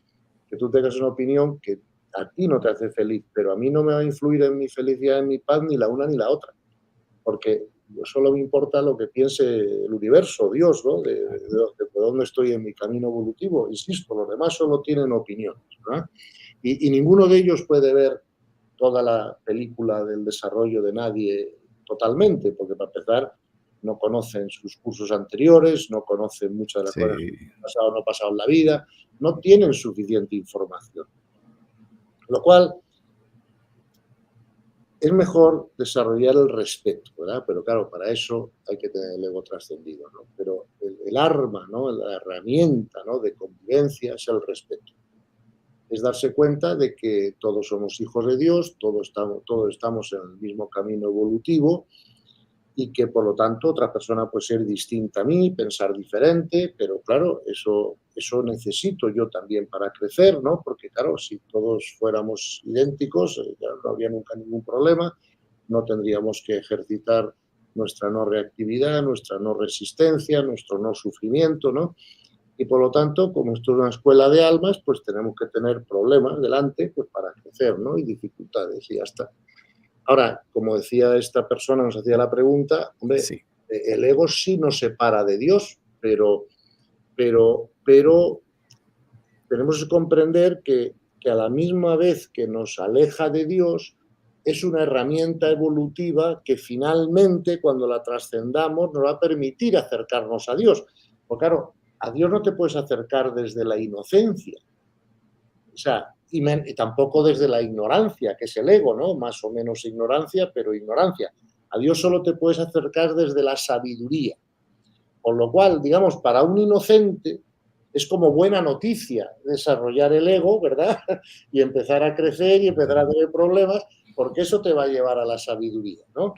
que tú tengas una opinión que a ti no te hace feliz, pero a mí no me va a influir en mi felicidad, en mi paz, ni la una ni la otra. porque solo me importa lo que piense el universo, Dios, ¿no? De dónde estoy en mi camino evolutivo. Insisto, los demás solo tienen opiniones, ¿no? Y ninguno de ellos puede ver toda la película del desarrollo de nadie totalmente, porque para empezar no conocen sus cursos anteriores, no conocen muchas de las cosas que Sí, han pasado o no pasado en la vida, no tienen suficiente información. Lo cual es mejor desarrollar el respeto, ¿verdad? Pero claro, para eso hay que tener el ego trascendido, ¿no? Pero el arma, ¿no? La herramienta, ¿no? De convivencia es el respeto. Es darse cuenta de que todos somos hijos de Dios, todos estamos en el mismo camino evolutivo y que por lo tanto otra persona puede ser distinta a mí, pensar diferente, pero claro, eso necesito yo también para crecer, ¿no? Porque claro, si todos fuéramos idénticos, ya no habría nunca ningún problema, no tendríamos que ejercitar nuestra no reactividad, nuestra no resistencia, nuestro no sufrimiento, ¿no? Y por lo tanto, como esto es una escuela de almas, pues tenemos que tener problemas delante pues, para crecer, ¿no? Y dificultades y ya está. Ahora, como decía esta persona, nos hacía la pregunta, hombre, sí, el ego sí nos separa de Dios, pero tenemos que comprender que a la misma vez que nos aleja de Dios, es una herramienta evolutiva que finalmente, cuando la trascendamos, nos va a permitir acercarnos a Dios. Porque claro, a Dios no te puedes acercar desde la inocencia, o sea, y tampoco desde la ignorancia, que es el ego, ¿no? Más o menos ignorancia, pero ignorancia. A Dios solo te puedes acercar desde la sabiduría. Con lo cual, digamos, para un inocente es como buena noticia desarrollar el ego, ¿verdad? Y empezar a crecer y empezar a tener problemas, porque eso te va a llevar a la sabiduría, ¿no?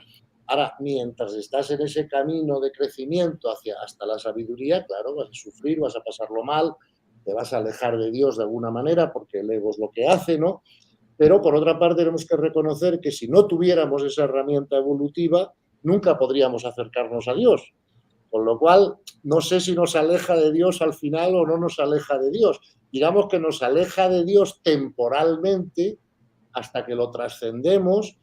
Ahora, mientras estás en ese camino de crecimiento hasta la sabiduría, claro, vas a sufrir, vas a pasarlo mal, te vas a alejar de Dios de alguna manera, porque el ego es lo que hace, ¿no? Pero por otra parte tenemos que reconocer que si no tuviéramos esa herramienta evolutiva, nunca podríamos acercarnos a Dios. Con lo cual, no sé si nos aleja de Dios al final o no nos aleja de Dios. Digamos que nos aleja de Dios temporalmente hasta que lo trascendemos,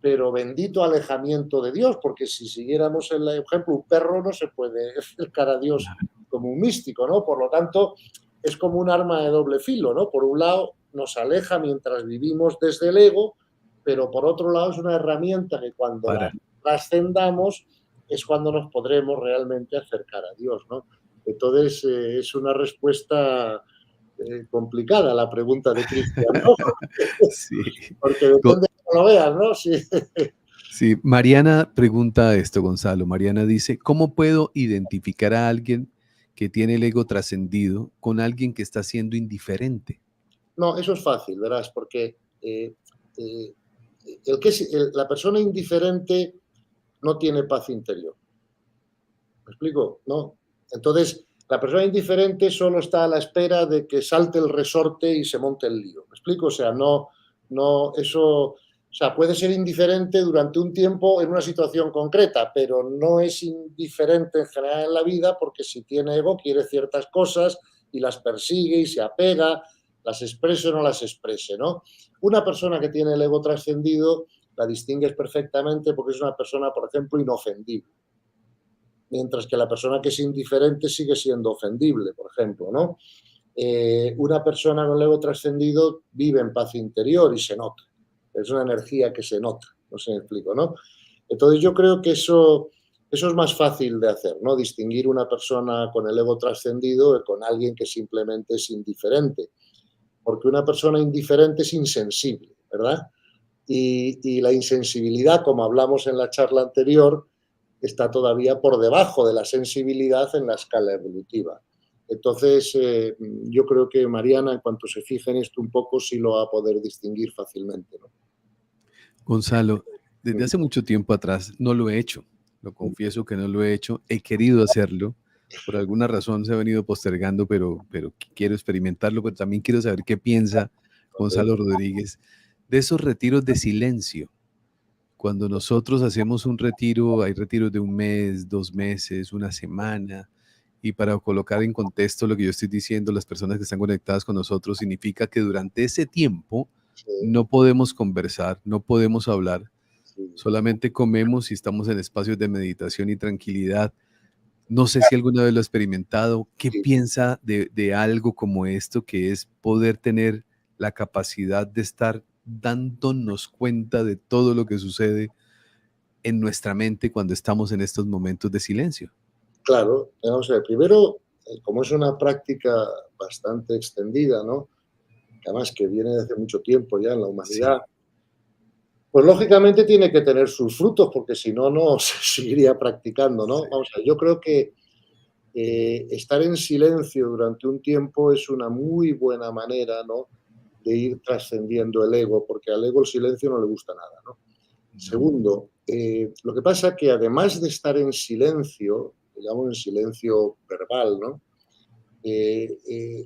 pero bendito alejamiento de Dios, porque si siguiéramos el ejemplo, un perro no se puede acercar a Dios como un místico, ¿no? Por lo tanto, es como un arma de doble filo, ¿no? Por un lado, nos aleja mientras vivimos desde el ego, pero por otro lado es una herramienta que cuando la para. trascendamos es cuando nos podremos realmente acercar a Dios, ¿no? Entonces, es una respuesta complicada la pregunta de Cristian, ¿no? Sí. Porque Co- depende de cómo lo veas, ¿no? Sí. sí, Mariana pregunta esto, Gonzalo. Mariana dice, ¿cómo puedo identificar a alguien que tiene el ego trascendido con alguien que está siendo indiferente? No, eso es fácil, verás, porque eh, la persona indiferente no tiene paz interior. ¿Me explico? ¿No? Entonces, la persona indiferente solo está a la espera de que salte el resorte y se monte el lío. ¿Me explico? O sea, eso, o sea, puede ser indiferente durante un tiempo en una situación concreta, pero no es indiferente en general en la vida porque si tiene ego quiere ciertas cosas y las persigue y se apega, las exprese o no las exprese, ¿no? Una persona que tiene el ego trascendido la distingues perfectamente porque es una persona, por ejemplo, inofendible, mientras que la persona que es indiferente sigue siendo ofendible, por ejemplo, ¿no? Una persona con el ego trascendido vive en paz interior y se nota. Es una energía que se nota, no sé si me explico, ¿no? Entonces yo creo que eso es más fácil de hacer, ¿no? Distinguir una persona con el ego trascendido con alguien que simplemente es indiferente. Porque una persona indiferente es insensible, ¿verdad? Y la insensibilidad, como hablamos en la charla anterior, está todavía por debajo de la sensibilidad en la escala evolutiva. Entonces, yo creo que Mariana, en cuanto se fije en esto un poco, sí lo va a poder distinguir fácilmente, ¿no? Gonzalo, desde hace mucho tiempo atrás no lo he hecho, lo confieso que no lo he hecho, he querido hacerlo, por alguna razón se ha venido postergando, pero quiero experimentarlo, pero también quiero saber qué piensa Gonzalo Rodríguez de esos retiros de silencio. Cuando nosotros hacemos un retiro, hay retiros de un mes, 2 meses, una semana, y para colocar en contexto lo que yo estoy diciendo, las personas que están conectadas con nosotros, significa que durante ese tiempo Sí, no podemos conversar, no podemos hablar, sí. Solamente comemos y estamos en espacios de meditación y tranquilidad. No sé si alguna vez lo ha experimentado. ¿Qué Sí, piensa de algo como esto, que es poder tener la capacidad de estar dándonos cuenta de todo lo que sucede en nuestra mente cuando estamos en estos momentos de silencio? claro. Vamos a ver, primero, como es una práctica bastante extendida, ¿no? Que además que viene de hace mucho tiempo ya en la humanidad, Sí, pues lógicamente tiene que tener sus frutos, porque si no, no se seguiría practicando, ¿no? sí, Vamos a ver, yo creo que estar en silencio durante un tiempo es una muy buena manera, ¿no? De ir trascendiendo el ego, porque al ego el silencio no le gusta nada, ¿no? no, Segundo, lo que pasa que además de estar en silencio, digamos en silencio verbal, ¿no?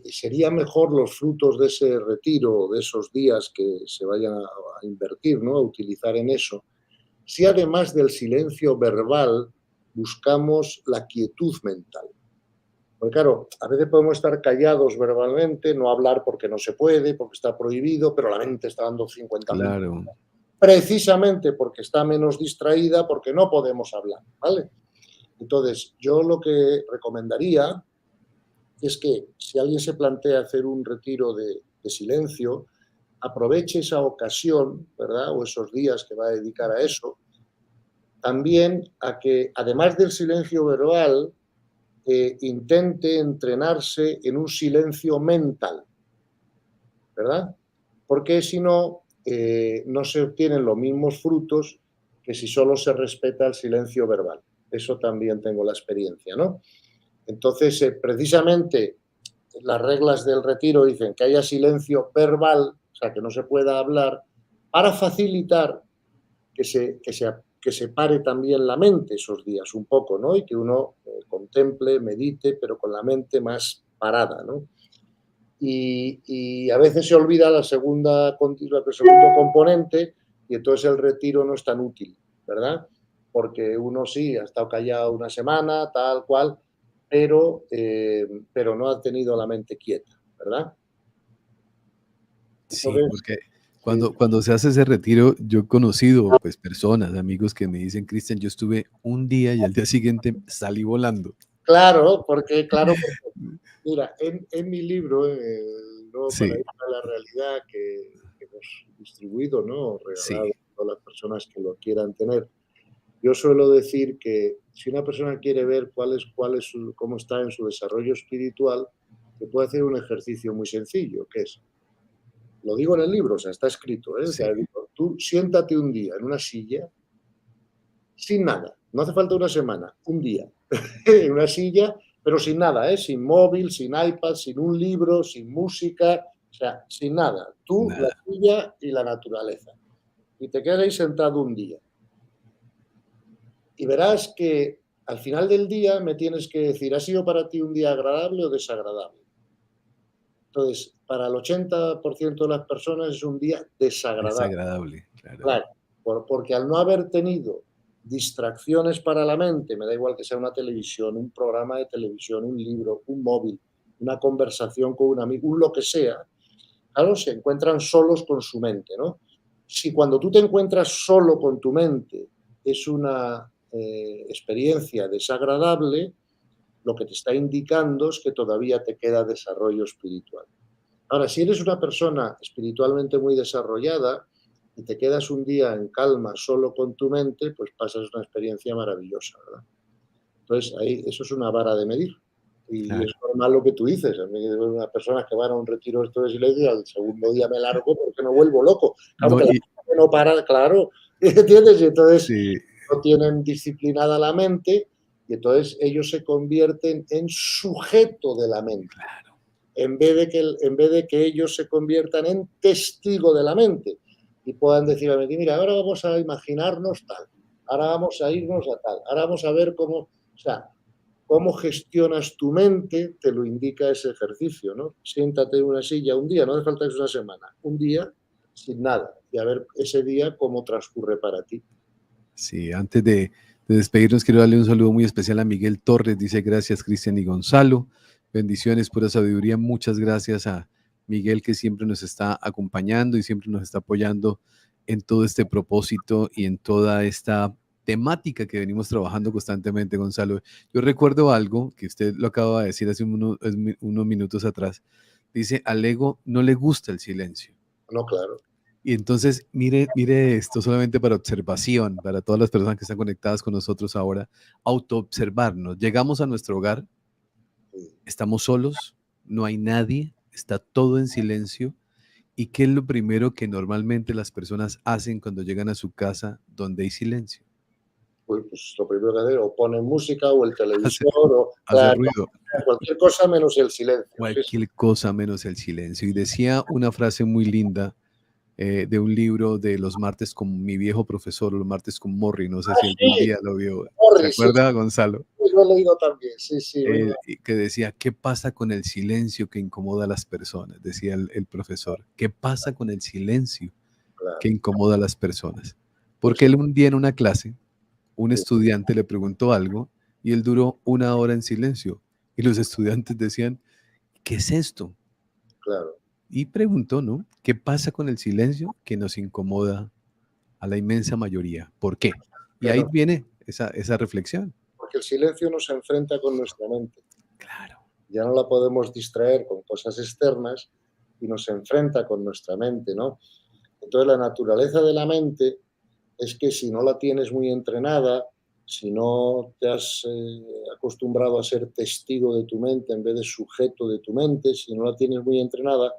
Sería mejor los frutos de ese retiro, de esos días que se vayan a invertir, ¿no? A utilizar en eso, si además del silencio verbal buscamos la quietud mental. Porque claro, a veces podemos estar callados verbalmente, no hablar porque no se puede, porque está prohibido, pero la mente está dando 50.000 claro, precisamente porque está menos distraída, porque no podemos hablar, ¿vale? Entonces, yo lo que recomendaría es que si alguien se plantea hacer un retiro de silencio, aproveche esa ocasión, ¿verdad? O esos días que va a dedicar a eso, también a que, además del silencio verbal, intente entrenarse en un silencio mental, ¿verdad? Porque si no, no se obtienen los mismos frutos que si solo se respeta el silencio verbal. Eso también tengo la experiencia, ¿no? Entonces, precisamente las reglas del retiro dicen que haya silencio verbal, o sea, que no se pueda hablar, para facilitar que se pare también la mente esos días un poco, ¿no? Y que uno contemple, medite, pero con la mente más parada, ¿no? Y a veces se olvida el segundo componente y entonces el retiro no es tan útil, ¿verdad? Porque uno sí ha estado callado una semana, tal cual, pero no ha tenido la mente quieta, ¿verdad? sí, Entonces, porque sí, cuando se hace ese retiro, yo he conocido pues personas, amigos que me dicen, Cristian, yo estuve un día y al día siguiente salí volando. claro, porque mira, en mi libro, El nuevo Sí, paradigma de la realidad que hemos distribuido, ¿no? Regalado sí, a todas las personas que lo quieran tener, yo suelo decir que si una persona quiere ver cómo está en su desarrollo espiritual, se puede hacer un ejercicio muy sencillo, que es, lo digo en el libro, o sea, está escrito, ¿eh? O sí, sea, digo, tú siéntate un día en una silla, sin nada, no hace falta una semana, un día, en una silla, pero sin nada, ¿eh? Sin móvil, sin iPad, sin un libro, sin música, o sea, sin nada. Tú, la nada. silla y la naturaleza. Y te quedas ahí sentado un día. Y verás que al final del día me tienes que decir, ¿ha sido para ti un día agradable o desagradable? Entonces, para el 80% de las personas es un día desagradable. Desagradable, claro. Claro, porque al no haber tenido distracciones para la mente, me da igual que sea una televisión, un programa de televisión, un libro, un móvil, una conversación con un amigo, un lo que sea, claro, se encuentran solos con su mente, ¿no? Si cuando tú te encuentras solo con tu mente es una experiencia desagradable, lo que te está indicando es que todavía te queda desarrollo espiritual. Ahora, si eres una persona espiritualmente muy desarrollada y te quedas un día en calma solo con tu mente, pues pasas una experiencia maravillosa, ¿verdad? Entonces, ahí, eso es una vara de medir. Y es Claro. normal lo que tú dices. A mí, una persona que van a un retiro esto de silencio y al segundo día me largo porque me vuelvo loco. Claro, No, porque la y mente no para, claro, ¿entiendes? Y entonces sí, no tienen disciplinada la mente y entonces ellos se convierten en sujeto de la mente claro, en vez de que ellos se conviertan en testigo de la mente y puedan decir a la mente, mira, ahora vamos a imaginarnos tal, ahora vamos a irnos a tal, ahora vamos a ver cómo, o sea, cómo gestionas tu mente, te lo indica ese ejercicio, ¿no? Siéntate en una silla un día, no hace falta que sea una semana, un día sin nada y a ver ese día cómo transcurre para ti. sí. Antes de despedirnos, quiero darle un saludo muy especial a Miguel Torres. Dice, gracias, Cristian y Gonzalo. Bendiciones, pura sabiduría. Muchas gracias a Miguel, que siempre nos está acompañando y siempre nos está apoyando en todo este propósito y en toda esta temática que venimos trabajando constantemente, Gonzalo. Yo recuerdo algo que usted lo acaba de decir hace unos minutos atrás. Dice, al ego no le gusta el silencio. No, claro. Y entonces, mire esto solamente para observación, para todas las personas que están conectadas con nosotros ahora, autoobservarnos. Llegamos a nuestro hogar, estamos solos, no hay nadie, está todo en silencio. ¿Y qué es lo primero que normalmente las personas hacen cuando llegan a su casa donde hay silencio? Pues lo primero que hacer, o ponen música, o el Hace, televisor, o hace ruido. cualquier cosa menos el silencio. Sí, sí. Cualquier cosa menos el silencio. Y decía una frase muy linda de un libro de Los martes con mi viejo profesor, Los martes con Morrie, no sé si algún Sí, día lo vio. ¿Se Morrie, sí, acuerda, Gonzalo? sí, lo he leído también. Sí, sí, Y que decía, ¿qué pasa con el silencio que incomoda a las personas? Decía el profesor, ¿qué pasa con el silencio que claro. incomoda a las personas? Pues Porque él un día en una clase, un sí, estudiante le preguntó algo y él duró 1 hora en silencio. Y los estudiantes decían, ¿qué es esto? claro. Y preguntó, ¿no? ¿Qué pasa con el silencio que nos incomoda a la inmensa mayoría? ¿Por qué? Y ahí Pero viene esa reflexión. porque el silencio nos enfrenta con nuestra mente. Claro, Ya no la podemos distraer con cosas externas y nos enfrenta con nuestra mente, ¿no? Entonces, la naturaleza de la mente es que si no la tienes muy entrenada, si no te has acostumbrado a ser testigo de tu mente en vez de sujeto de tu mente, si no la tienes muy entrenada,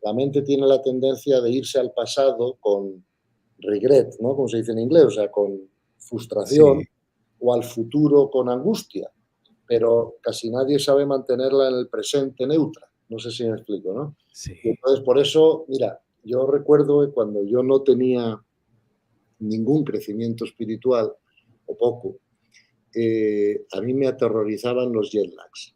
la mente tiene la tendencia de irse al pasado con regret, ¿no? Como se dice en inglés, o sea, con frustración, sí, o al futuro con angustia, pero casi nadie sabe mantenerla en el presente neutra. No sé si me explico, ¿no? Y sí, entonces, por eso, mira, yo recuerdo que cuando yo no tenía ningún crecimiento espiritual, o poco, a mí me aterrorizaban los jet lags,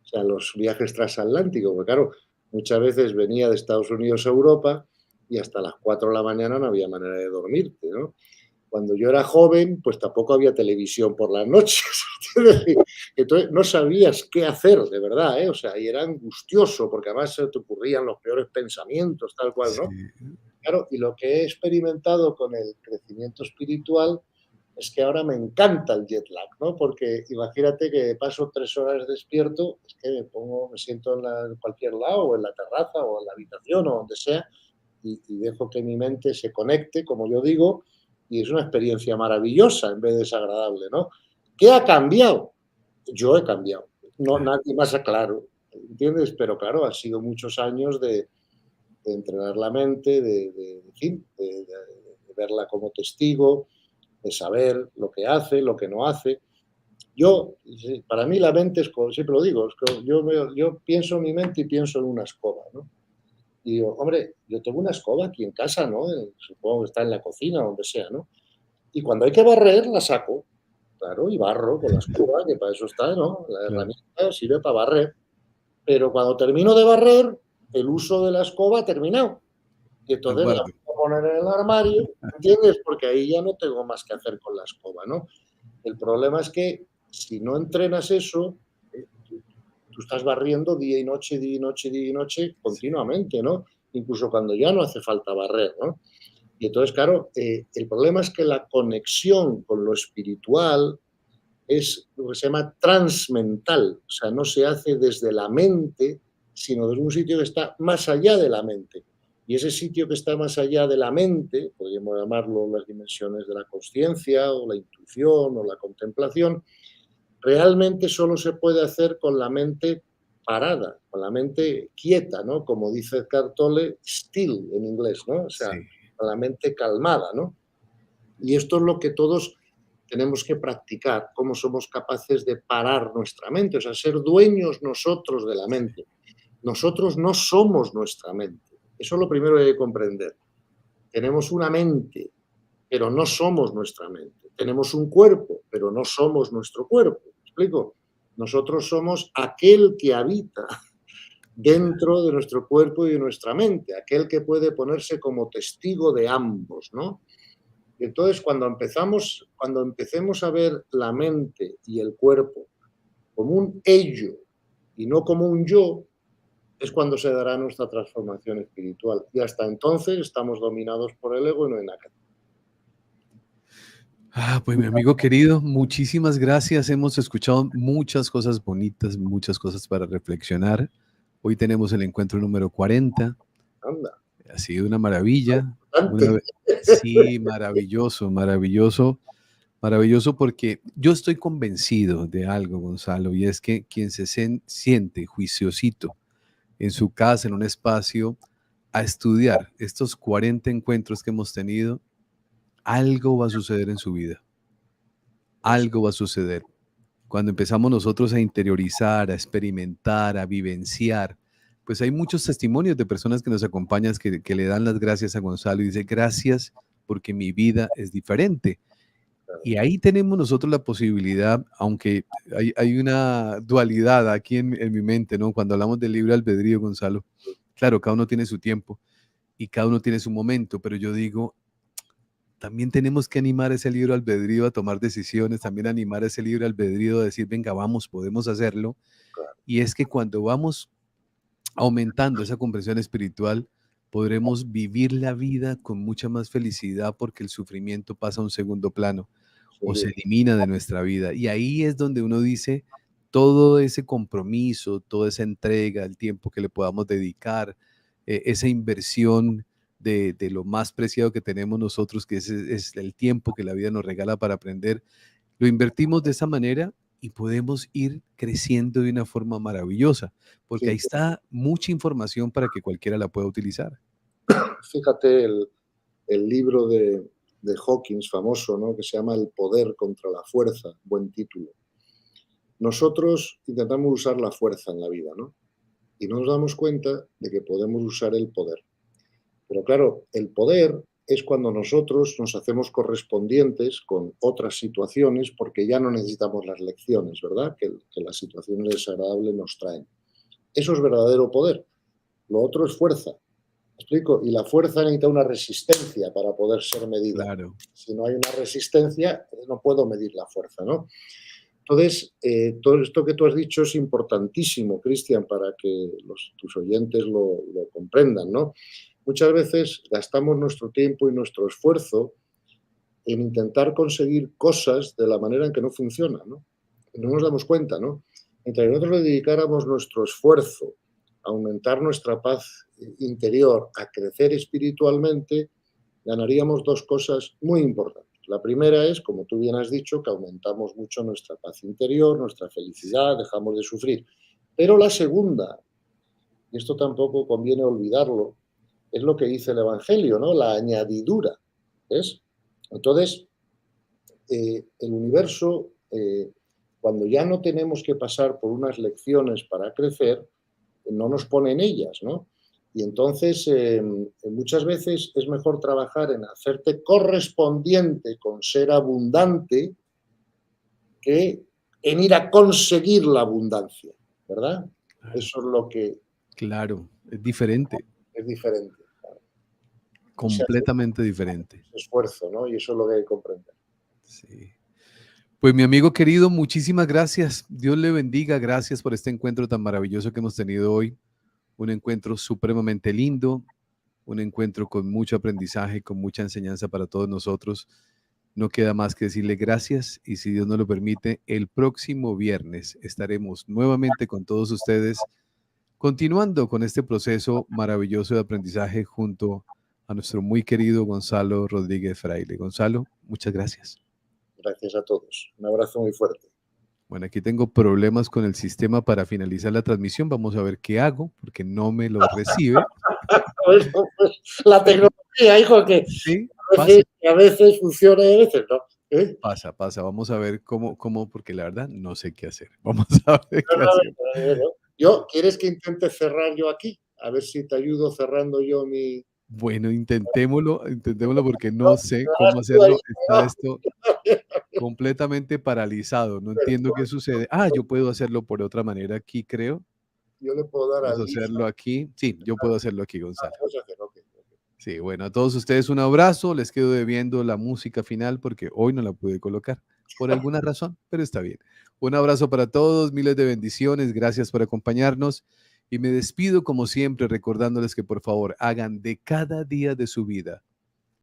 o sea, los viajes transatlánticos, porque claro, muchas veces venía de Estados Unidos a Europa y hasta las 4 de la mañana no había manera de dormirte, ¿no? Cuando yo era joven, pues tampoco había televisión por las noches. Entonces no sabías qué hacer, de verdad, ¿eh? O sea, y era angustioso, porque además se te ocurrían los peores pensamientos, tal cual, sí, ¿no? Claro, y lo que he experimentado con el crecimiento espiritual es que ahora me encanta el jet lag, ¿no? Porque imagínate que paso 3 horas despierto, es que me siento en cualquier lado, o en la terraza, o en la habitación, o donde sea, y dejo que mi mente se conecte, como yo digo, y es una experiencia maravillosa en vez de desagradable, ¿no? ¿Qué ha cambiado? Yo he cambiado, no claro. nadie más, claro, ¿entiendes? Pero claro, han sido muchos años de entrenar la mente, en fin, de verla como testigo, de saber lo que hace, lo que no hace. Yo, sí, para mí la mente es, como siempre lo digo, yo pienso en mi mente y pienso en una escoba, ¿no? Y digo, hombre, yo tengo una escoba aquí en casa, ¿no? Supongo que está en la cocina o donde sea, ¿no? Y cuando hay que barrer, la saco, claro, y barro con la escoba, que para eso está, ¿no? La Claro, herramienta sirve para barrer. Pero cuando termino de barrer, el uso de la escoba ha terminado. Y de entonces la acuerdo. voy a poner en el armario, ¿entiendes? Porque ahí ya no tengo más que hacer con la escoba, ¿no? El problema es que si no entrenas eso, tú estás barriendo día y noche, día y noche, día y noche Sí, continuamente, ¿no? Incluso cuando ya no hace falta barrer, ¿no? Y entonces, claro, el problema es que la conexión con lo espiritual es lo que se llama transmental, o sea, no se hace desde la mente, sino desde un sitio que está más allá de la mente. Y ese sitio que está más allá de la mente, podríamos llamarlo las dimensiones de la conciencia o la intuición o la contemplación, realmente solo se puede hacer con la mente parada, con la mente quieta, ¿no? Como dice Eckhart Tolle, still en inglés, ¿no? O sea, sí, con la mente calmada, ¿no? Y esto es lo que todos tenemos que practicar, cómo somos capaces de parar nuestra mente, o sea, ser dueños nosotros de la sí, mente. Nosotros no somos nuestra mente. Eso es lo primero que hay que comprender. Tenemos una mente, pero no somos nuestra mente. Tenemos un cuerpo, pero no somos nuestro cuerpo. ¿Me explico? Nosotros somos aquel que habita dentro de nuestro cuerpo y de nuestra mente, aquel que puede ponerse como testigo de ambos, ¿no? Y entonces, cuando empecemos a ver la mente y el cuerpo como un ello y no como un yo, es cuando se dará nuestra transformación espiritual. Y hasta entonces estamos dominados por el ego y no hay nada que hacer. Pues mi amigo querido, muchísimas gracias. Hemos escuchado muchas cosas bonitas, muchas cosas para reflexionar. Hoy tenemos el encuentro número 40. Anda, Ha sido una maravilla. antes. Sí, maravilloso, maravilloso, maravilloso porque yo estoy convencido de algo, Gonzalo, y es que quien se siente juiciosito en su casa, en un espacio, a estudiar estos 40 encuentros que hemos tenido, algo va a suceder en su vida. Algo va a suceder. Cuando empezamos nosotros a interiorizar, a experimentar, a vivenciar, pues hay muchos testimonios de personas que nos acompañan que le dan las gracias a Gonzalo y dice, gracias porque mi vida es diferente. Y ahí tenemos nosotros la posibilidad, aunque hay una dualidad aquí en mi mente, ¿no? Cuando hablamos del libre albedrío, Gonzalo, claro, cada uno tiene su tiempo y cada uno tiene su momento, pero yo digo, también tenemos que animar ese libre albedrío a tomar decisiones, también animar ese libre albedrío a decir, venga, vamos, podemos hacerlo. Y es que cuando vamos aumentando esa comprensión espiritual, podremos vivir la vida con mucha más felicidad porque el sufrimiento pasa a un segundo plano o se elimina de nuestra vida. Y ahí es donde uno dice, todo ese compromiso, toda esa entrega, el tiempo que le podamos dedicar, esa inversión de lo más preciado que tenemos nosotros, que es el tiempo que la vida nos regala para aprender, lo invertimos de esa manera y podemos ir creciendo de una forma maravillosa, porque Sí, ahí está mucha información para que cualquiera la pueda utilizar. fíjate el libro de Hawkins famoso, ¿no? Que se llama El poder contra la fuerza, buen título. Nosotros intentamos usar la fuerza en la vida, ¿no? Y no nos damos cuenta de que podemos usar el poder. Pero claro, el poder es cuando nosotros nos hacemos correspondientes con otras situaciones porque ya no necesitamos las lecciones, ¿verdad? Que las situaciones desagradables nos traen. Eso es verdadero poder. Lo otro es fuerza. ¿Me explico? Y la fuerza necesita una resistencia para poder ser medida. Claro. Si no hay una resistencia, no puedo medir la fuerza, ¿no? Entonces, todo esto que tú has dicho es importantísimo, Cristian, para que tus oyentes lo comprendan, ¿no? Muchas veces gastamos nuestro tiempo y nuestro esfuerzo en intentar conseguir cosas de la manera en que no funciona, ¿no? No nos damos cuenta, ¿no? Mientras nosotros le dedicáramos nuestro esfuerzo a aumentar nuestra paz interior, a crecer espiritualmente, ganaríamos dos cosas muy importantes. La primera es, como tú bien has dicho, que aumentamos mucho nuestra paz interior, nuestra felicidad, dejamos de sufrir. Pero la segunda, y esto tampoco conviene olvidarlo, es lo que dice el Evangelio, ¿no? La añadidura, ¿ves? Entonces, el universo, cuando ya no tenemos que pasar por unas lecciones para crecer, no nos pone en ellas, ¿no? Y entonces, muchas veces es mejor trabajar en hacerte correspondiente con ser abundante que en ir a conseguir la abundancia, ¿verdad? Eso es lo que Claro, es diferente, es diferente. Claro. Se hace completamente diferente. esfuerzo, ¿no? Y eso es lo que hay que comprender. Sí. Pues mi amigo querido, muchísimas gracias. Dios le bendiga. Gracias por este encuentro tan maravilloso que hemos tenido hoy. Un encuentro supremamente lindo, un encuentro con mucho aprendizaje, con mucha enseñanza para todos nosotros. No queda más que decirle gracias y si Dios nos lo permite, el próximo viernes estaremos nuevamente con todos ustedes, continuando con este proceso maravilloso de aprendizaje junto a nuestro muy querido Gonzalo Rodríguez Fraile. Gonzalo, muchas gracias. Gracias a todos. Un abrazo muy fuerte. Bueno, aquí tengo problemas con el sistema para finalizar la transmisión. Vamos a ver qué hago porque no me lo recibe. Bueno, pues la tecnología, hijo, que Sí, a veces funciona y a veces no. ¿Eh? pasa. Vamos a ver cómo, porque la verdad no sé qué hacer. Vamos a ver qué hacer. ¿Quieres que intente cerrar yo aquí? A ver si te ayudo cerrando yo mi... Bueno, intentémoslo porque no sé cómo hacerlo. Está esto completamente paralizado. No entiendo qué sucede. Yo puedo hacerlo por otra manera aquí, creo. Yo le puedo dar Vamos al a hacerlo aquí. Sí, yo puedo hacerlo aquí, Gonzalo. okay. Sí, bueno, a todos ustedes un abrazo. Les quedo debiendo la música final porque hoy no la pude colocar por alguna razón, pero está bien. Un abrazo para todos, miles de bendiciones. Gracias por acompañarnos Y me despido como siempre recordándoles que por favor hagan de cada día de su vida